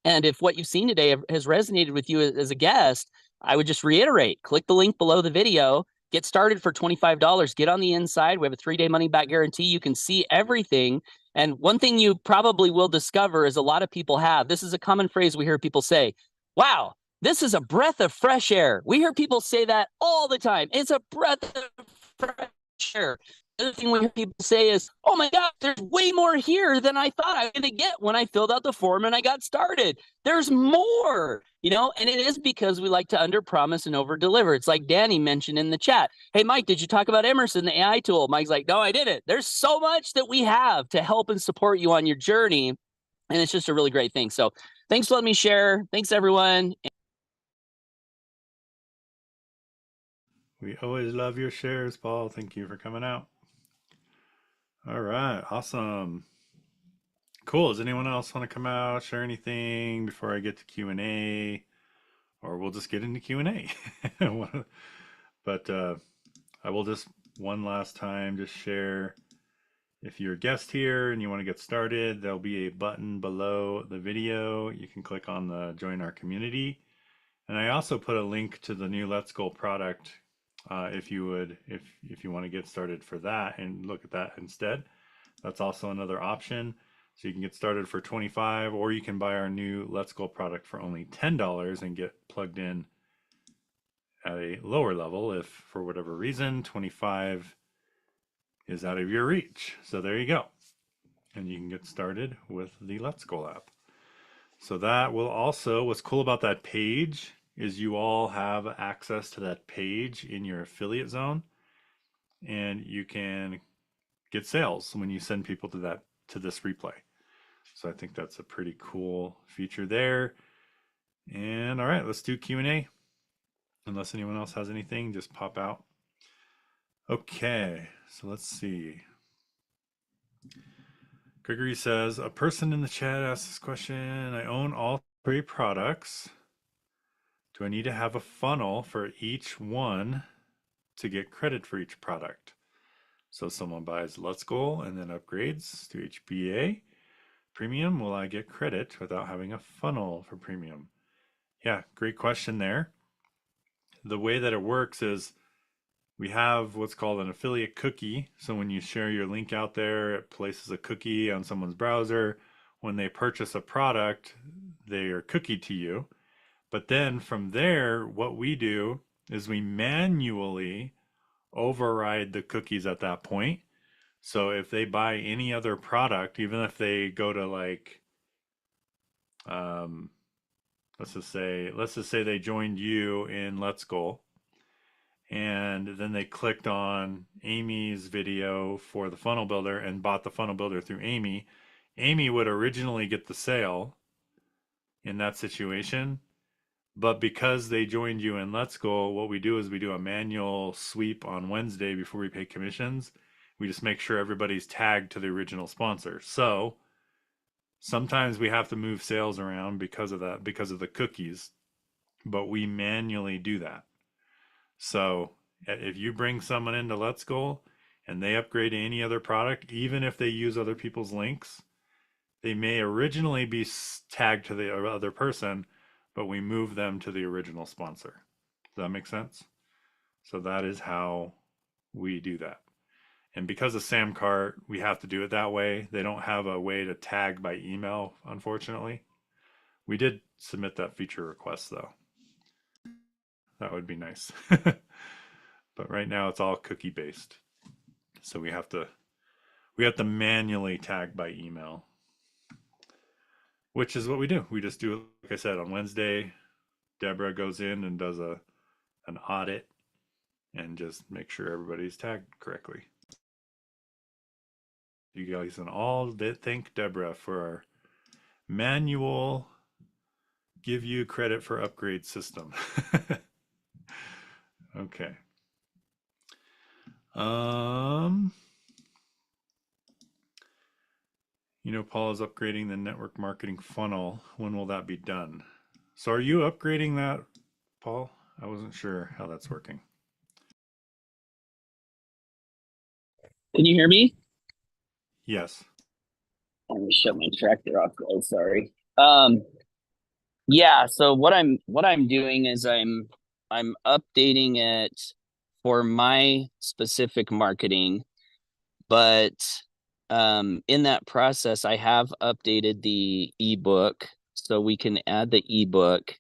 And if what you've seen today has resonated with you as a guest, I would just reiterate, click the link below the video, get started for $25, get on the inside. We have a 3-day money back guarantee. You can see everything. And one thing you probably will discover is a lot of people have, this is a common phrase we hear people say, wow, this is a breath of fresh air. We hear people say that all the time. It's a breath of fresh air. The other thing we hear people say is, oh my God, there's way more here than I thought I was going to get when I filled out the form and I got started. There's more, and it is because we like to underpromise and overdeliver. It's like Danny mentioned in the chat. Hey, Mike, did you talk about Emerson, the AI tool? Mike's like, no, I didn't. There's so much that we have to help and support you on your journey. And it's just a really great thing. So thanks for letting me share. Thanks, everyone. We always love your shares, Paul. Thank you for coming out. All right, awesome. Cool. Does anyone else want to come out, share anything before I get to Q&A? Or we'll just get into Q&A. But I will just one last time just share, if you're a guest here and you want to get started, there'll be a button below the video. You can click on the join our community. And I also put a link to the new Let's Go product if you want to get started for that and look at that instead. That's also another option. So you can get started for $25, or you can buy our new Let's Go product for only $10 and get plugged in at a lower level if for whatever reason $25 is out of your reach. So there you go. And you can get started with the Let's Go app. So that will also, what's cool about that page is you all have access to that page in your affiliate zone, and you can get sales when you send people to this replay. So I think that's a pretty cool feature there. And all right, let's do Q&A. Unless anyone else has anything, just pop out. Okay, so let's see. Gregory says, a person in the chat asked this question. I own all 3 products. Do I need to have a funnel for each one to get credit for each product? So someone buys Let's Go and then upgrades to HBA Premium. Will I get credit without having a funnel for Premium? Yeah, great question there. The way that it works is we have what's called an affiliate cookie. So when you share your link out there, it places a cookie on someone's browser. When they purchase a product, they are cookied to you. But then from there, what we do is we manually override the cookies at that point. So if they buy any other product, even if they go to like, let's just say they joined you in Let's Go, and then they clicked on Amy's video for the funnel builder and bought the funnel builder through Amy. Amy would originally get the sale in that situation, but because they joined you in Let's Go, what we do is we do a manual sweep on Wednesday before we pay commissions. We just make sure everybody's tagged to the original sponsor. So sometimes we have to move sales around because of that, because of the cookies, but we manually do that. So if you bring someone into Let's Go and they upgrade to any other product, even if they use other people's links, they may originally be tagged to the other person, but we move them to the original sponsor. Does that make sense? So that is how we do that. And because of Samcart, we have to do it that way. They don't have a way to tag by email, unfortunately. We did submit that feature request though. That would be nice. But right now it's all cookie based. So we have to manually tag by email, which is what we do. We just do it, like I said, on Wednesday. Deborah goes in and does an audit and just make sure everybody's tagged correctly. You guys can all thank Deborah for our manual give you credit for upgrade system. Okay. You know, Paul is upgrading the network marketing funnel. When will that be done? So are you upgrading that, Paul? I wasn't sure how that's working. Can you hear me? Yes. Let me shut my tractor off. Oh, sorry. Yeah. So what I'm doing is I'm updating it for my specific marketing, but in that process, I have updated the ebook, so we can add the ebook,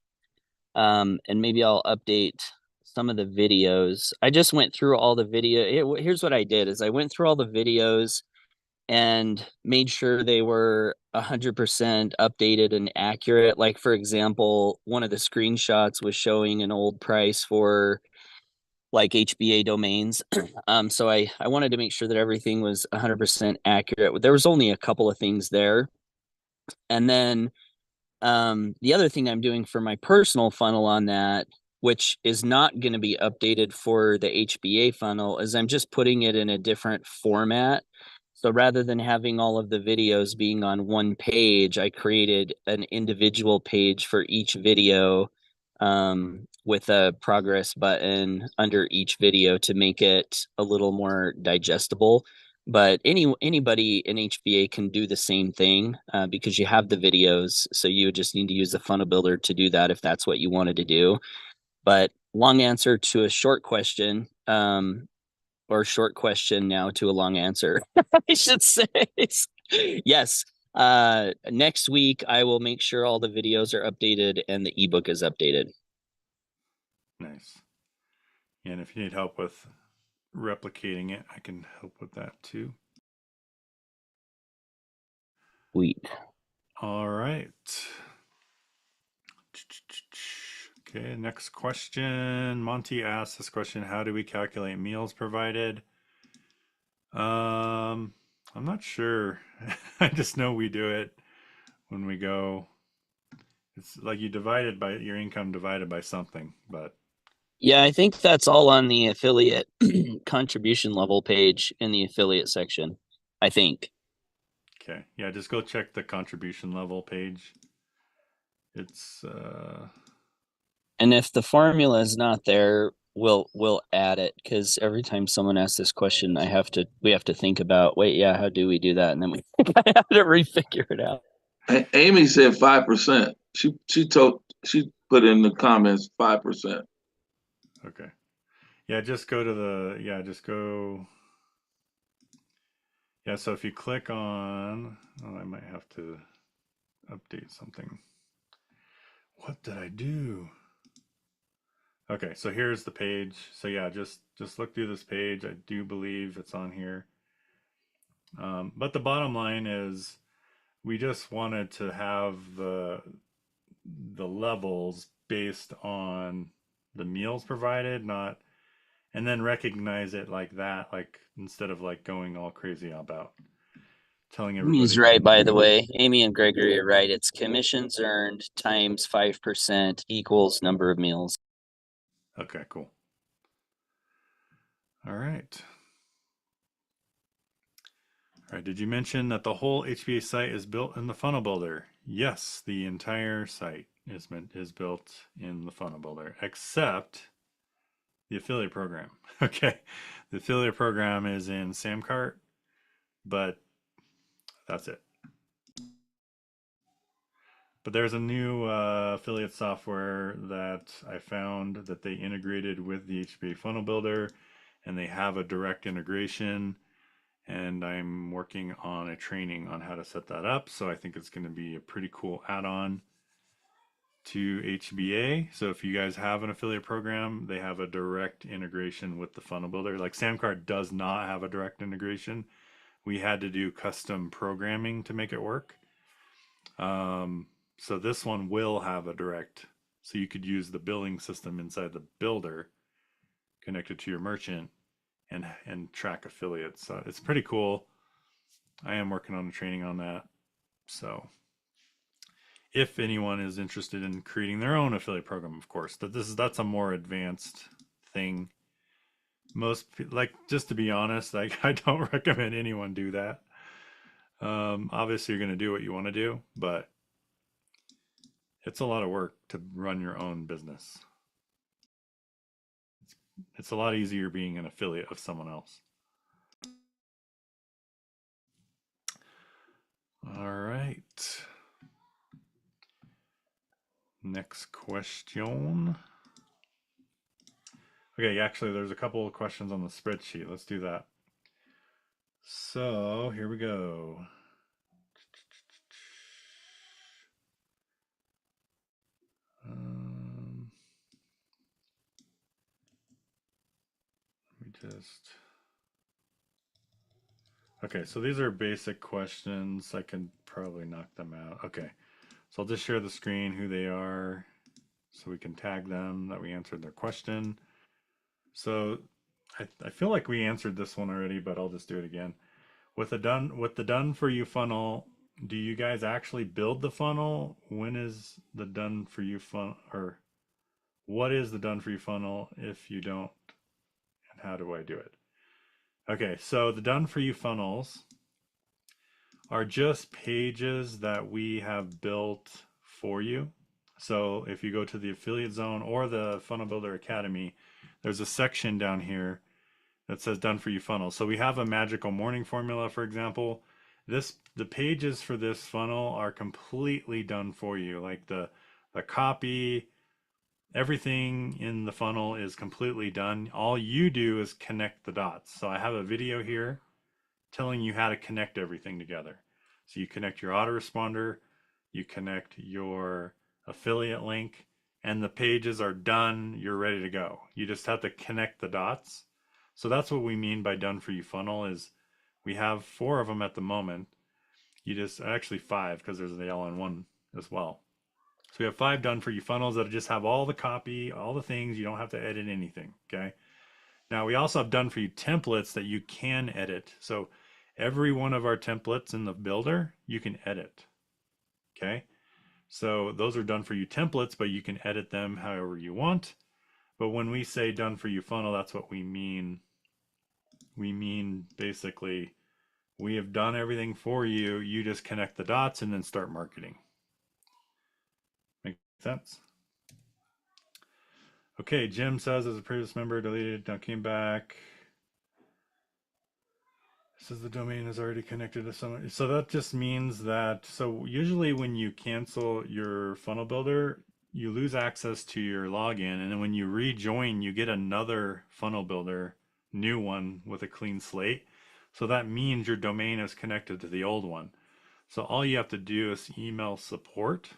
and maybe I'll update some of the videos. I just went through all the video. Here's what I did: is I went through all the videos and made sure they were 100% updated and accurate. Like, for example, one of the screenshots was showing an old price for like HBA domains. So I wanted to make sure that everything was 100% accurate. There was only a couple of things there. And then the other thing I'm doing for my personal funnel on that, which is not going to be updated for the HBA funnel, is I'm just putting it in a different format. So rather than having all of the videos being on one page, I created an individual page for each video with a progress button under each video to make it a little more digestible. But anybody in HBA can do the same thing because you have the videos. So you just need to use the funnel builder to do that if that's what you wanted to do. But long answer to a short question, or short question now to a long answer, I should say. Yes. Next week, I will make sure all the videos are updated and the ebook is updated. Nice. And if you need help with replicating it, I can help with that too. Sweet. All right. Okay, next question. Monty asked this question: how do we calculate meals provided? I'm not sure. I just know we do it when we go. It's like you divide it by your income divided by something, but Yeah, I think that's all on the affiliate contribution level page in the affiliate section, I think. okay. Yeah, just go check the contribution level page. It's And if the formula is not there, we'll add it, because every time someone asks this question, we have to think about, wait, yeah, how do we do that? And then we have to refigure it out. Amy said 5%. She put in the comments 5%. okay. Yeah, just go to the Yeah, so if you click on, I might have to update something. What did I do? Okay, so here's the page. So yeah, just look through this page. I do believe it's on here. But the bottom line is we just wanted to have the levels based on the meals provided, and then recognize it like that, like instead of like going all crazy about telling everybody. Amy's right, by the way. Amy and Gregory are right. It's commissions earned times 5% equals number of meals. Okay, cool. All right. All right, did you mention that the whole HBA site is built in the Funnel Builder? Yes, the entire site is built in the Funnel Builder, except the affiliate program. Okay, the affiliate program is in Samcart, but that's it. But there's a new affiliate software that I found that they integrated with the HBA Funnel Builder, and they have a direct integration, and I'm working on a training on how to set that up. So I think it's going to be a pretty cool add-on to HBA. So if you guys have an affiliate program, they have a direct integration with the Funnel Builder. Like Samcart does not have a direct integration. We had to do custom programming to make it work. So this one will have a direct, so you could use the billing system inside the builder connected to your merchant and track affiliates. So it's pretty cool. I am working on a training on that. So if anyone is interested in creating their own affiliate program, of course, that's a more advanced thing. Just to be honest, like I don't recommend anyone do that. Obviously you're going to do what you want to do, but it's a lot of work to run your own business. It's a lot easier being an affiliate of someone else. All right. Next question. Okay, actually, there's a couple of questions on the spreadsheet. Let's do that. So here we go. Okay, so these are basic questions. I can probably knock them out. Okay, so I'll just share the screen, who they are, so we can tag them that we answered their question. So I feel like we answered this one already, but I'll just do it again. With the done for you funnel, do you guys actually build the funnel? When is the done for you funnel, or what is the done for you funnel if you don't, and how do I do it? Okay, so the done for you funnels are just pages that we have built for you. So if you go to the Affiliate Zone or the Funnel Builder Academy, there's a section down here that says done for you funnel. So we have a magical morning formula, for example. The pages for this funnel are completely done for you. Like the copy, everything in the funnel is completely done. All you do is connect the dots. So I have a video here telling you how to connect everything together. So you connect your autoresponder, you connect your affiliate link, and the pages are done. You're ready to go. You just have to connect the dots. So that's what we mean by done for you funnel. Is we have 4 of them at the moment. You just, actually 5, because there's the all-in-one as well. So we have 5 done for you funnels that just have all the copy, all the things. You don't have to edit anything. Okay. Now we also have done for you templates that you can edit. So every one of our templates in the builder, you can edit. Okay. So those are done for you templates, but you can edit them however you want. But when we say done for you funnel, that's what we mean. We mean basically, we have done everything for you. You just connect the dots and then start marketing. Make sense? Okay, Jim says, as a previous member, deleted, now came back. Says the domain is already connected to someone. So that just means that, so usually when you cancel your funnel builder, you lose access to your login. And then when you rejoin, you get another funnel builder, new one with a clean slate. So that means your domain is connected to the old one. So all you have to do is email support,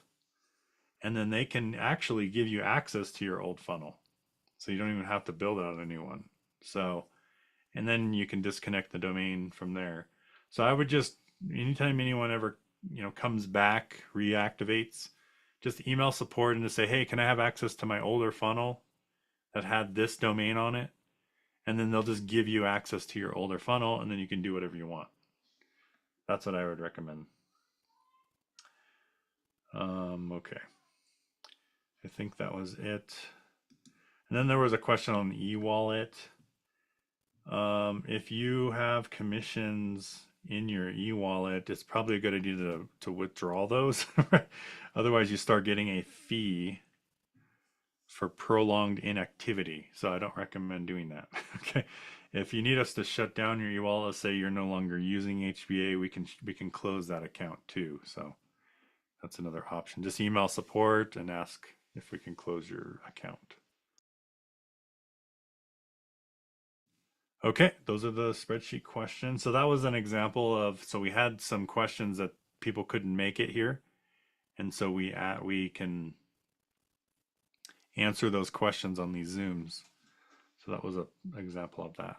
and then they can actually give you access to your old funnel. So you don't even have to build out a new one. So, and then you can disconnect the domain from there. So I would just, anytime anyone ever, comes back, reactivates, just email support and just say, hey, can I have access to my older funnel that had this domain on it? And then they'll just give you access to your older funnel, and then you can do whatever you want. That's what I would recommend. Okay. I think that was it. And then there was a question on the e-wallet. If you have commissions in your e-wallet, it's probably a good idea to withdraw those. Otherwise, you start getting a fee for prolonged inactivity. So I don't recommend doing that. Okay. If you need us to shut down your e-wallet, let's say you're no longer using HBA, we can close that account too. So that's another option. Just email support and ask if we can close your account. Okay, those are the spreadsheet questions. So that was an example of, so we had some questions that people couldn't make it here. And so we can answer those questions on these Zooms. So that was an example of that.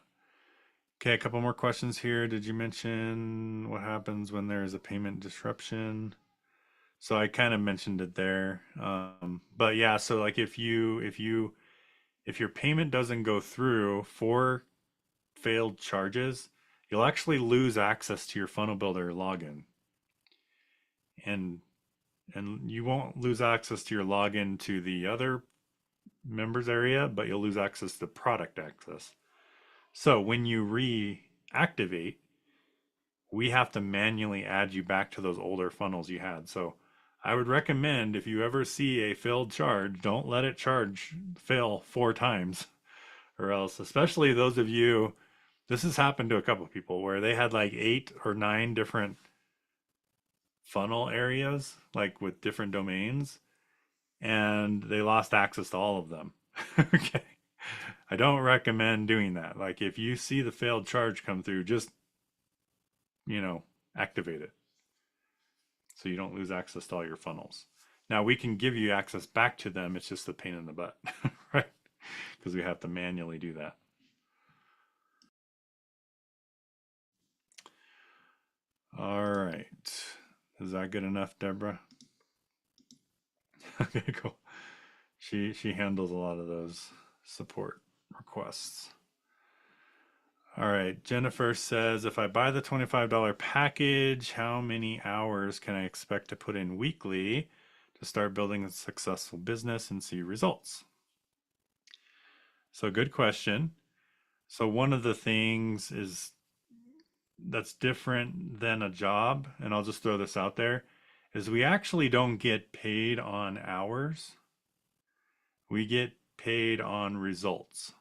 Okay, a couple more questions here. Did you mention what happens when there is a payment disruption? So I kind of mentioned it there. But yeah, so like if your payment doesn't go through for failed charges, you'll actually lose access to your funnel builder login. And you won't lose access to your login to the other members area, but you'll lose access to product access. So when you reactivate, we have to manually add you back to those older funnels you had. So I would recommend, if you ever see a failed charge, don't let it fail 4 times, or else, especially those of you, this has happened to a couple of people where they had like 8 or 9 different funnel areas, like with different domains, and they lost access to all of them. Okay. I don't recommend doing that. Like if you see the failed charge come through, just, activate it so you don't lose access to all your funnels. Now we can give you access back to them. It's just a pain in the butt, right? Because we have to manually do that. All right. Is that good enough, Deborah? Okay, cool. She handles a lot of those support requests. All right, Jennifer says, if I buy the $25 package, how many hours can I expect to put in weekly to start building a successful business and see results? So good question. So one of the things that's different than a job, and I'll just throw this out there, is we actually don't get paid on hours. We get paid on results.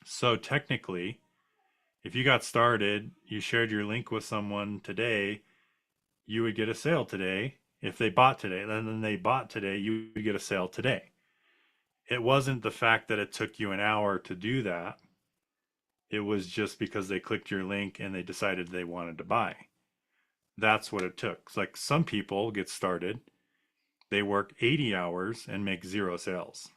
So technically, if you got started, you shared your link with someone today, you would get a sale today. If they bought today, and then they bought today, you would get a sale today. It wasn't the fact that it took you an hour to do that. It was just because they clicked your link and they decided they wanted to buy. That's what it took. It's like some people get started, they work 80 hours and make 0 sales,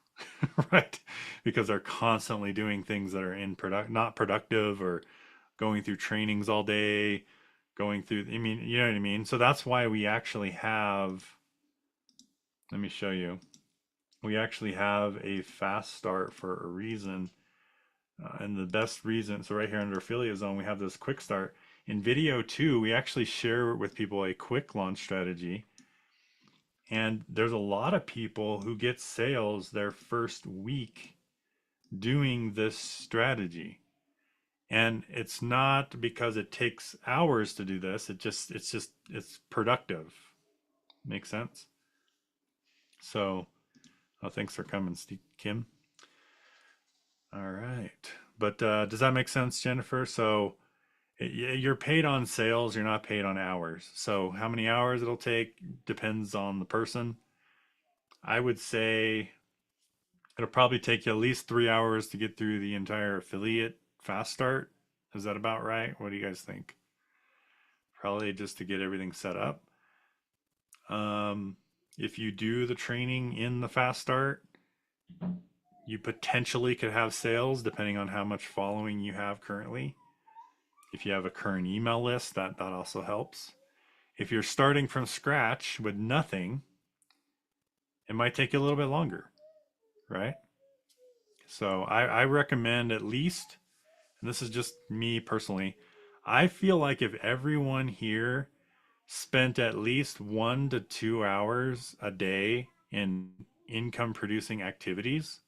right? Because they're constantly doing things that are not productive, or going through trainings all day, going through, you know what I mean? So that's why we actually have let me show you. We actually have a fast start for a reason. And the best reason, so right here under Affiliate Zone, we have this quick start. In video 2, we actually share with people a quick launch strategy. And there's a lot of people who get sales their first week doing this strategy. And it's not because it takes hours to do this. It's productive. Makes sense? So, thanks for coming, Steve Kim. All right. But does that make sense, Jennifer? So you're paid on sales, you're not paid on hours. So how many hours it'll take depends on the person. I would say it'll probably take you at least 3 hours to get through the entire affiliate fast start. Is that about right? What do you guys think? Probably just to get everything set up. If you do the training in the fast start, you potentially could have sales depending on how much following you have currently. If you have a current email list, that also helps. If you're starting from scratch with nothing, it might take you a little bit longer, right? So I recommend at least, and this is just me personally, I feel like if everyone here spent at least 1 to 2 hours a day in income producing activities,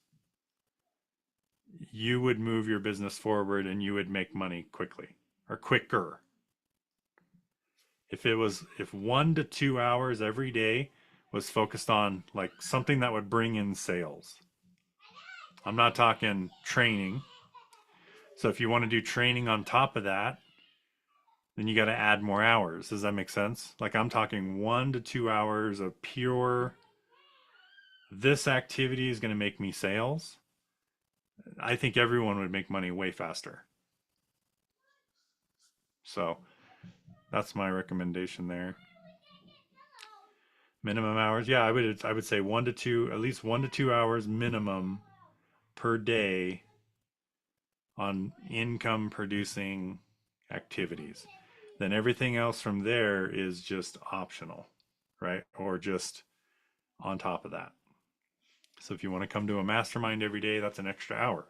you would move your business forward and you would make money quickly or quicker. If 1 to 2 hours every day was focused on like something that would bring in sales. I'm not talking training. So if you want to do training on top of that, then you got to add more hours. Does that make sense? Like I'm talking 1 to 2 hours of pure, this activity is going to make me sales. I think everyone would make money way faster. So that's my recommendation there. Minimum hours. Yeah, I would say 1 to 2, at least 1 to 2 hours minimum per day on income producing activities. Then everything else from there is just optional, right? Or just on top of that. So if you want to come to a mastermind every day, that's an extra hour.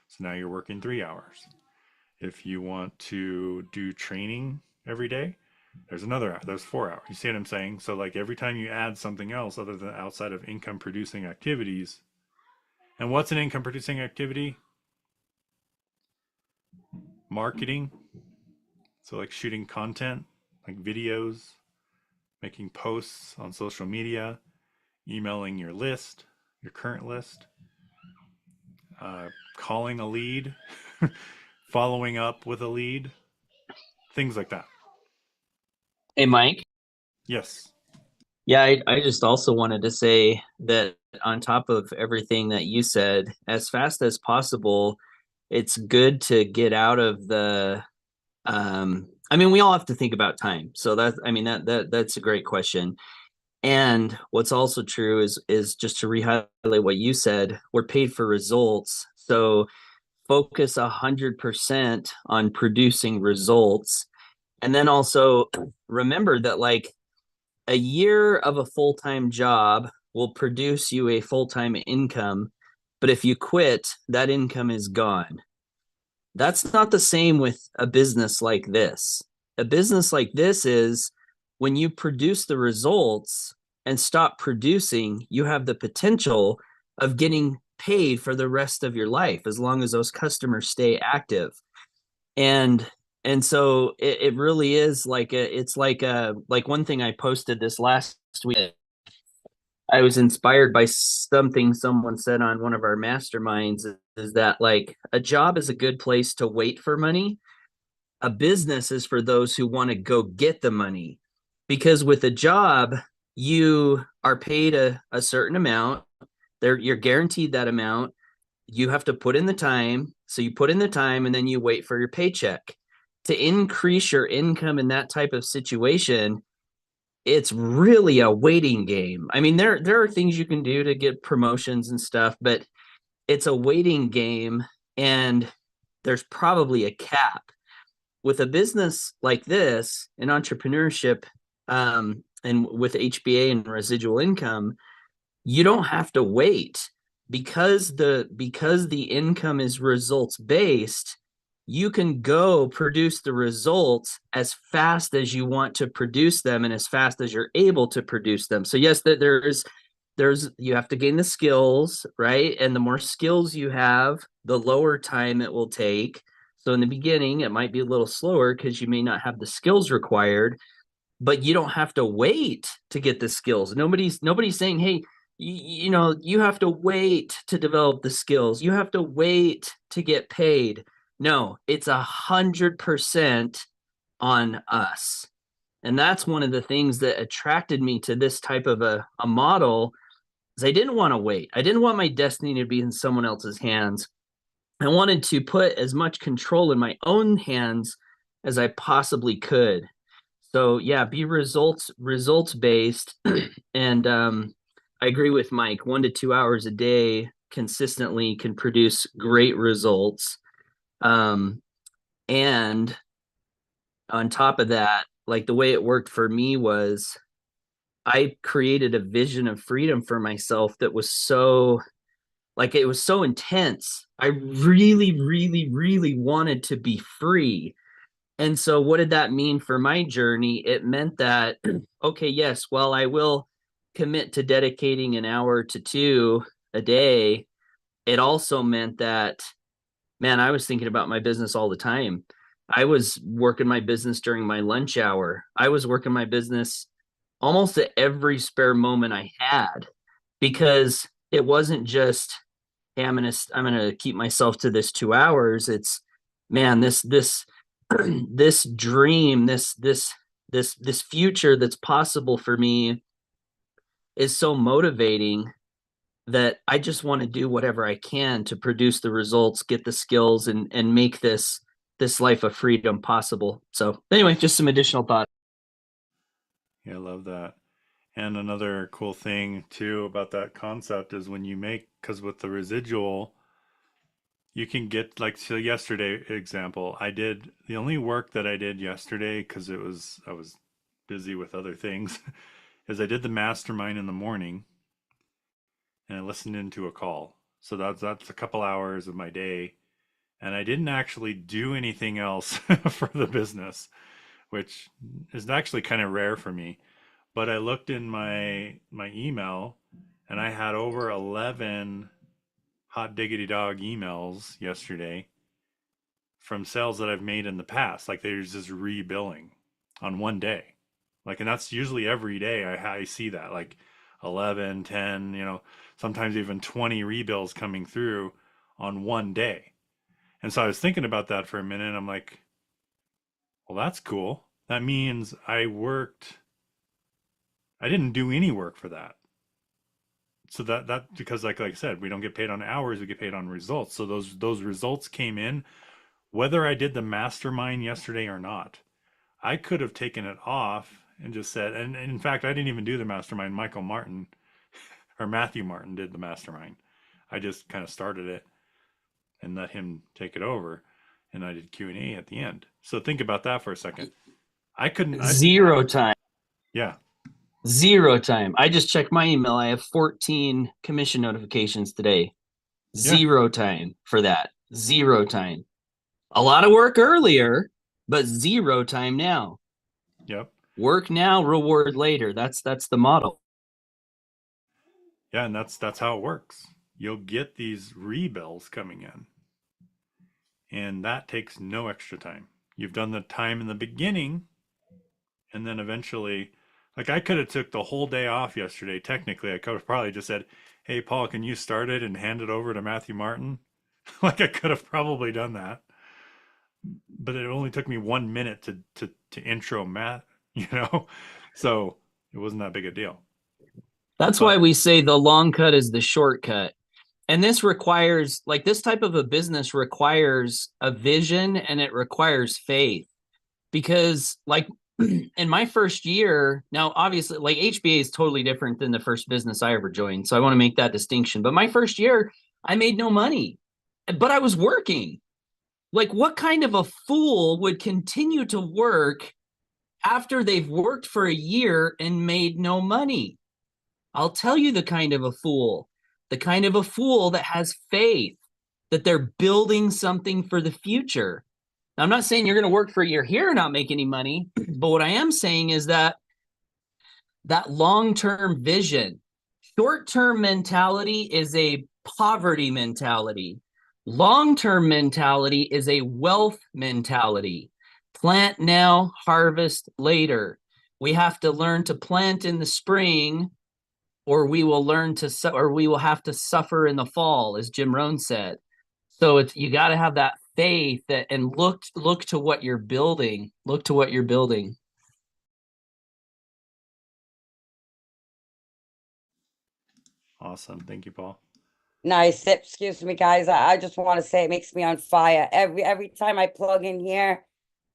So now you're working 3 hours. If you want to do training every day, there's 4 hours. You see what I'm saying? So like every time you add something else other than outside of income producing activities. And what's an income producing activity? Marketing. So like shooting content, like videos, making posts on social media, emailing your list, your current list, calling a lead, following up with a lead, things like that. Hey, Mike. Yes. Yeah, I just also wanted to say that on top of everything that you said, as fast as possible, it's good to get out of the we all have to think about time. So that's a great question. And what's also true is just to re-highlight what you said, we're paid for results. So focus 100% on producing results. And then also remember that like a year of a full-time job will produce you a full-time income. But if you quit, that income is gone. That's not the same with a business like this. A business like this is when you produce the results and stop producing, you have the potential of getting paid for the rest of your life as long as those customers stay active. And so it really is like like one thing I posted this last week. I was inspired by something someone said on one of our masterminds, is that like a job is a good place to wait for money. A business is for those who want to go get the money, because with a job, you are paid a certain amount. You're guaranteed that amount. You have to put in the time. So you put in the time and then you wait for your paycheck. To increase your income in that type of situation, it's really a waiting game. I mean, there are things you can do to get promotions and stuff, but it's a waiting game, and there's probably a cap. With a business like this, in entrepreneurship, and with HBA and residual income, you don't have to wait because the income is results based. You can go produce the results as fast as you want to produce them and as fast as you're able to produce them. So yes, there's you have to gain the skills, right? And the more skills you have, the lower time it will take. So in the beginning, it might be a little slower because you may not have the skills required, but you don't have to wait to get the skills. Nobody's saying, hey, you know, you have to wait to develop the skills. You have to wait to get paid. No, it's 100% on us. And that's one of the things that attracted me to this type of a model, is I didn't want to wait. I didn't want my destiny to be in someone else's hands. I wanted to put as much control in my own hands as I possibly could. So yeah, be results based. And I agree with Mike, 1 to 2 hours a day consistently can produce great results. And on top of that, like the way it worked for me was I created a vision of freedom for myself that was so, like, it was so intense. I really, really, really wanted to be free. And so what did that mean for my journey? It meant that, okay, yes, well, I will commit to dedicating an hour to 2 a day. It also meant that, man, I was thinking about my business all the time. I was working my business during my lunch hour. I was working my business almost at every spare moment I had, because it wasn't just, hey, I'm gonna keep myself to this 2 hours. It's, man, this this dream, this future that's possible for me is so motivating that I just want to do whatever I can to produce the results, get the skills, and make this life of freedom possible. So anyway, just some additional thoughts. Yeah, I love that. And another cool thing too about that concept is when you make, because with the residual, you can get, like, so yesterday example, the only work that I did yesterday, because I was busy with other things, is I did the mastermind in the morning and I listened into a call. So that's a couple hours of my day. And I didn't actually do anything else for the business, which is actually kind of rare for me. But I looked in my email and I had over 11 hot diggity dog emails yesterday from sales that I've made in the past. Like, they're just rebilling on one day. Like, and that's usually every day I see that, like 11, 10, you know, sometimes even 20 rebills coming through on one day. And so I was thinking about that for a minute, and I'm like, well, that's cool. That means I didn't do any work for that. So that because like I said, we don't get paid on hours, we get paid on results. So those results came in whether I did the mastermind yesterday or not. I could have taken it off and just said, and in fact, I didn't even do the mastermind. Michael Martin or Matthew Martin did the mastermind. I just kind of started it and let him take it over, and I did Q&A at the end. So think about that for a second. Zero time. Yeah. 0 time. I just checked my email. I have 14 commission notifications today. 0 time for that. 0 time. A lot of work earlier, but 0 time now. Yep. Work now, reward later. That's the model. Yeah, and that's how it works. You'll get these rebills coming in, and that takes no extra time. You've done the time in the beginning, and then eventually, like, I could have took the whole day off yesterday. Technically, I could have probably just said, hey, Paul, can you start it and hand it over to Matthew Martin? Like, I could have probably done that, but it only took me 1 minute to intro Matt, you know, so it wasn't that big a deal. That's why we say the long cut is the shortcut. And this requires, like, this type of a business requires a vision, and it requires faith, because, like, in my first year, now obviously, like, HBA is totally different than the first business I ever joined. So I want to make that distinction. But my first year, I made no money, but I was working. Like, what kind of a fool would continue to work after they've worked for a year and made no money? I'll tell you the kind of a fool that has faith that they're building something for the future. Now, I'm not saying you're going to work for a year here and not make any money, but what I am saying is that long-term vision, short-term mentality is a poverty mentality. Long-term mentality is a wealth mentality. Plant now, harvest later. We have to learn to plant in the spring, or we will have to suffer in the fall, as Jim Rohn said. So you got to have that faith and look to what you're building. Look to what you're building. Awesome. Thank you, Paul. Nice. Excuse me, guys. I just want to say it makes me on fire. Every time I plug in here,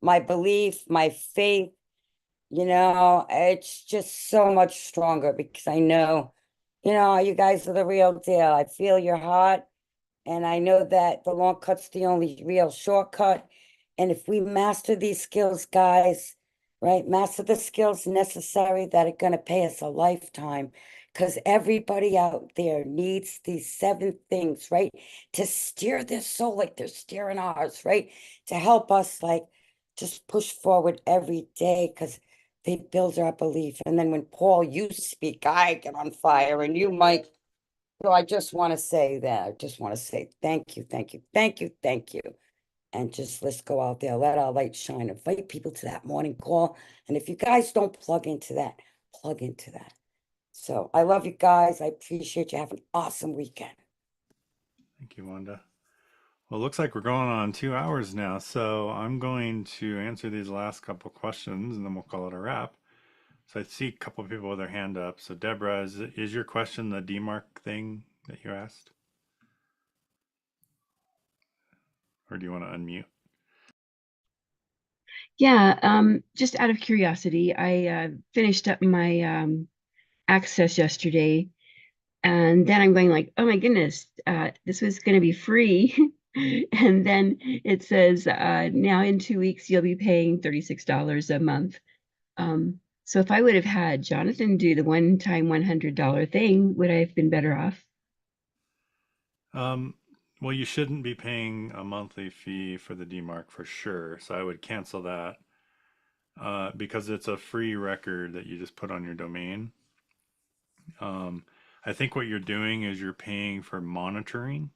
my belief, my faith, it's just so much stronger because I know, you guys are the real deal. I feel your heart, and I know that the long cut's the only real shortcut. And if we master these skills, guys, right, master the skills necessary that are going to pay us a lifetime. Because everybody out there needs these 7 things, right? To steer their soul like they're steering ours, right? To help us, like, just push forward every day because they build our belief. And then when Paul, you speak, I get on fire, and you, Mike. So I just want to say that. I just want to say thank you, thank you, thank you, thank you. And just let's go out there, let our light shine, invite people to that morning call. And if you guys don't plug into that, plug into that. So I love you guys. I appreciate you. Have an awesome weekend. Thank you, Wanda. Well, it looks like we're going on 2 hours now, so I'm going to answer these last couple questions, and then we'll call it a wrap. So I see a couple of people with their hand up. So Deborah, is your question the DMARC thing that you asked? Or do you want to unmute? Yeah, just out of curiosity, I finished up my access yesterday, and then I'm going like, oh my goodness, this was going to be free. And then it says now in 2 weeks you'll be paying $36 a month. So if I would have had Jonathan do the one-time $100 thing, would I have been better off? Well, you shouldn't be paying a monthly fee for the DMARC for sure, so I would cancel that because it's a free record that you just put on your domain. I think what you're doing is you're paying for monitoring.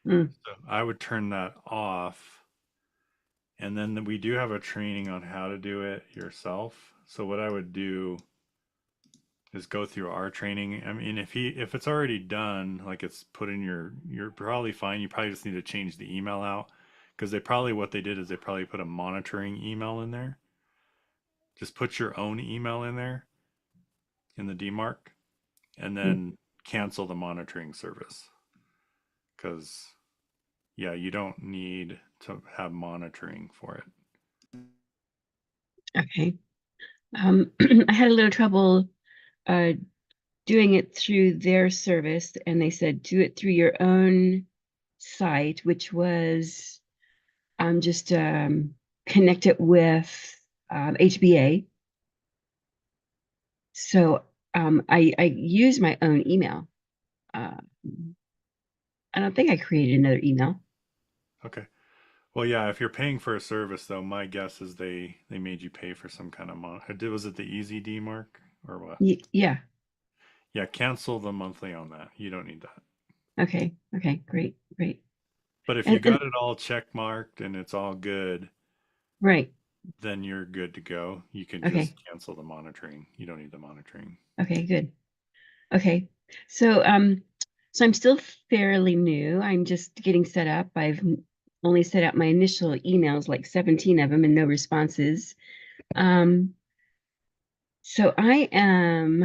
So I would turn that off. And then we do have a training on how to do it yourself. So what I would do is go through our training. I mean, if it's already done, like it's put in you're probably fine. You probably just need to change the email out because what they did is they probably put a monitoring email in there. Just put your own email in there in the DMARC. And then cancel the monitoring service because, yeah, you don't need to have monitoring for it. Okay. I had a little trouble doing it through their service, and they said do it through your own site, which was just connect it with HBA. So I use my own email. I don't think I created another email. Okay. Well, yeah, if you're paying for a service, though, my guess is they made you pay for some kind of was it the Easy DMARC or what? Yeah. Yeah, cancel the monthly on that. You don't need that. Okay. Okay. Great. But if you got it all check marked and it's all good, right, then you're good to go. You can just cancel the monitoring. You don't need the monitoring. Okay, good. Okay. So so I'm still fairly new. I'm just getting set up. I've only set up my initial emails, like 17 of them, and no responses. So I am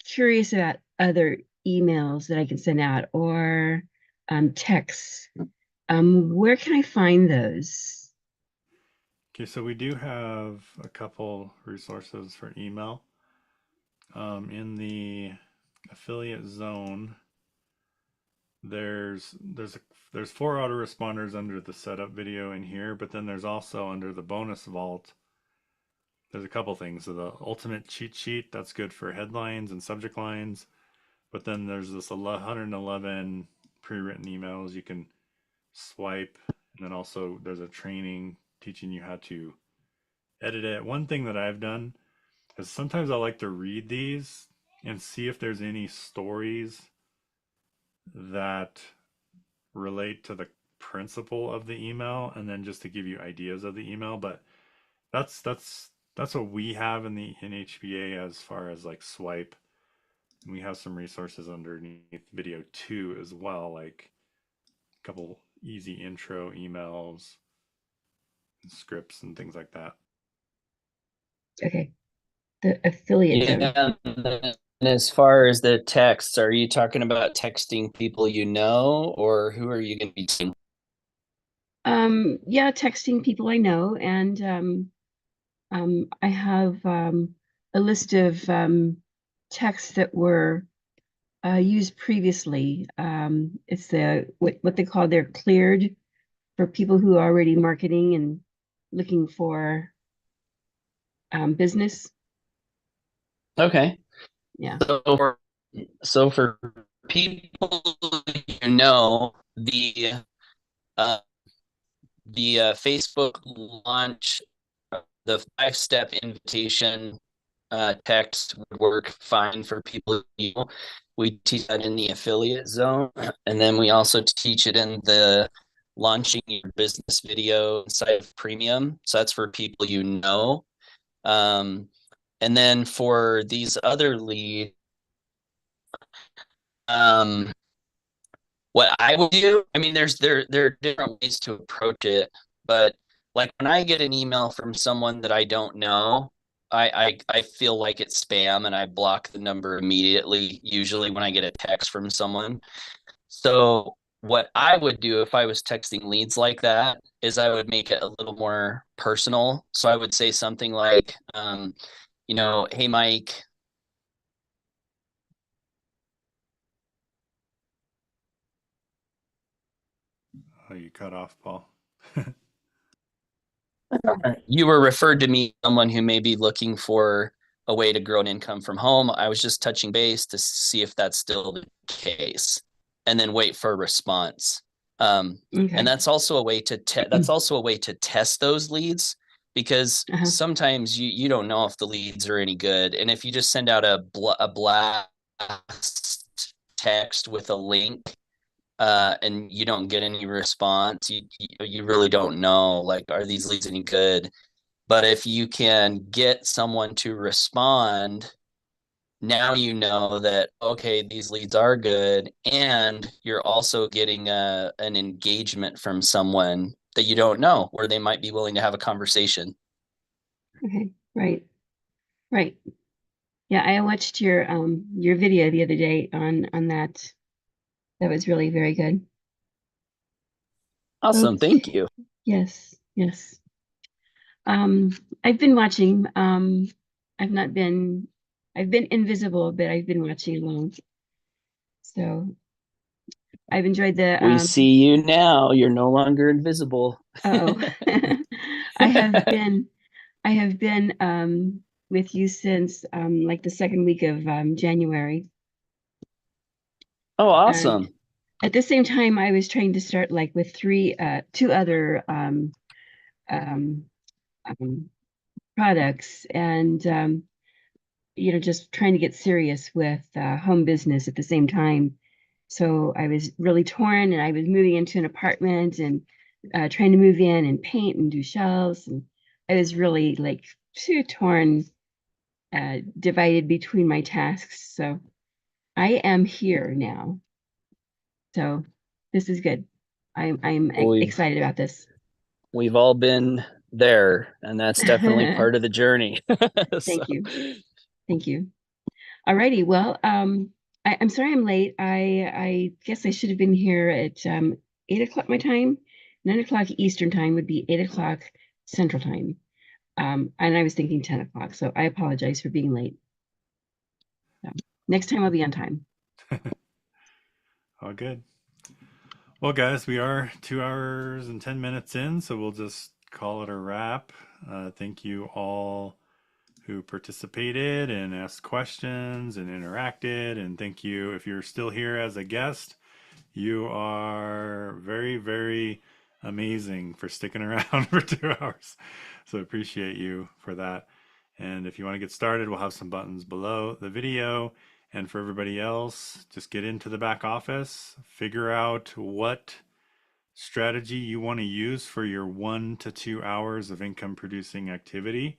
curious about other emails that I can send out or texts. Where can I find those? Okay, so we do have a couple resources for email. In the affiliate zone, there's 4 autoresponders under the setup video in here, but then there's also under the bonus vault, there's a couple things. So the ultimate cheat sheet, that's good for headlines and subject lines. But then there's this 111 pre-written emails you can swipe. And then also there's a training teaching you how to edit it. One thing that I've done is sometimes I like to read these and see if there's any stories that relate to the principle of the email, and then just to give you ideas of the email. But that's what we have in the HBA as far as like swipe. We have some resources underneath video 2 as well, like a couple easy intro emails and scripts and things like that. Okay. The affiliate zone. Yeah. And as far as the texts, are you talking about texting people you know, or who are you going to be texting? Yeah, texting people I know, and I have a list of texts that were used previously. It's what they call they're cleared for people who are already marketing and looking for business. Okay. Yeah. So for people you know, the Facebook launch, the 5-step invitation text would work fine for people you know. We teach that in the affiliate zone, and then we also teach it in the launching your business video inside of Premium. So that's for people you know. And then for these other leads, what I would do, I mean, there are different ways to approach it, but like when I get an email from someone that I don't know, I feel like it's spam and I block the number immediately, usually when I get a text from someone. So what I would do if I was texting leads like that is I would make it a little more personal. So I would say something like, you know, hey, Mike. Oh, you cut off, Paul. You were referred to me, someone who may be looking for a way to grow an income from home. I was just touching base to see if that's still the case, and then wait for a response. And that's also a way to test those leads, because sometimes you don't know if the leads are any good, and if you just send out a blast text with a link, and you don't get any response, you really don't know, like, are these leads any good? But if you can get someone to respond, now you know that, okay, these leads are good, and you're also getting an engagement from someone that you don't know, where they might be willing to have a conversation. Okay, right. Yeah, I watched your video the other day on that. That was really very good. Awesome, thank you. Yes. I've been watching. I've been invisible, but I've been watching along. So I've enjoyed the. We see you now. You're no longer invisible. Oh, I have been with you since like the second week of January. Oh, awesome. And at the same time, I was trying to start like with two other products, and just trying to get serious with home business at the same time. So I was really torn, and I was moving into an apartment and trying to move in and paint and do shelves, and I was really like too torn, divided between my tasks. So I am here now. So this is good. I'm excited about this. We've all been there, and that's definitely part of the journey. Thank you. Alrighty. Well, I'm sorry I'm late. I guess I should have been here at 8 o'clock my time. 9 o'clock Eastern time would be 8 o'clock Central time. And I was thinking 10 o'clock. So I apologize for being late. So, next time I'll be on time. All good. Well, guys, we are 2 hours and 10 minutes in, so we'll just call it a wrap. Thank you all who participated and asked questions and interacted. And thank you if you're still here as a guest. You are very, very amazing for sticking around for 2 hours. So appreciate you for that. And if you want to get started, we'll have some buttons below the video. And for everybody else, just get into the back office, figure out what strategy you want to use for your 1 to 2 hours of income producing activity,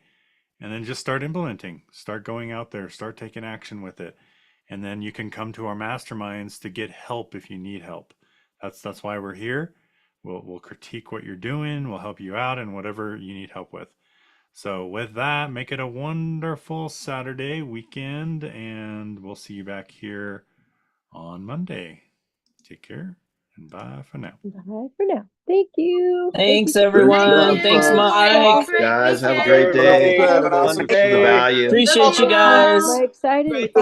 and then just start implementing, start going out there, start taking action with it. And then you can come to our masterminds to get help if you need help. That's why we're here. We'll critique what you're doing, we'll help you out in whatever you need help with. So with that, make it a wonderful Saturday weekend, and we'll see you back here on Monday. Take care, and bye for now. Bye for now. Thank you. Thanks, everyone. Thanks, Mike. Guys, have a great day. Appreciate you guys. I'm excited.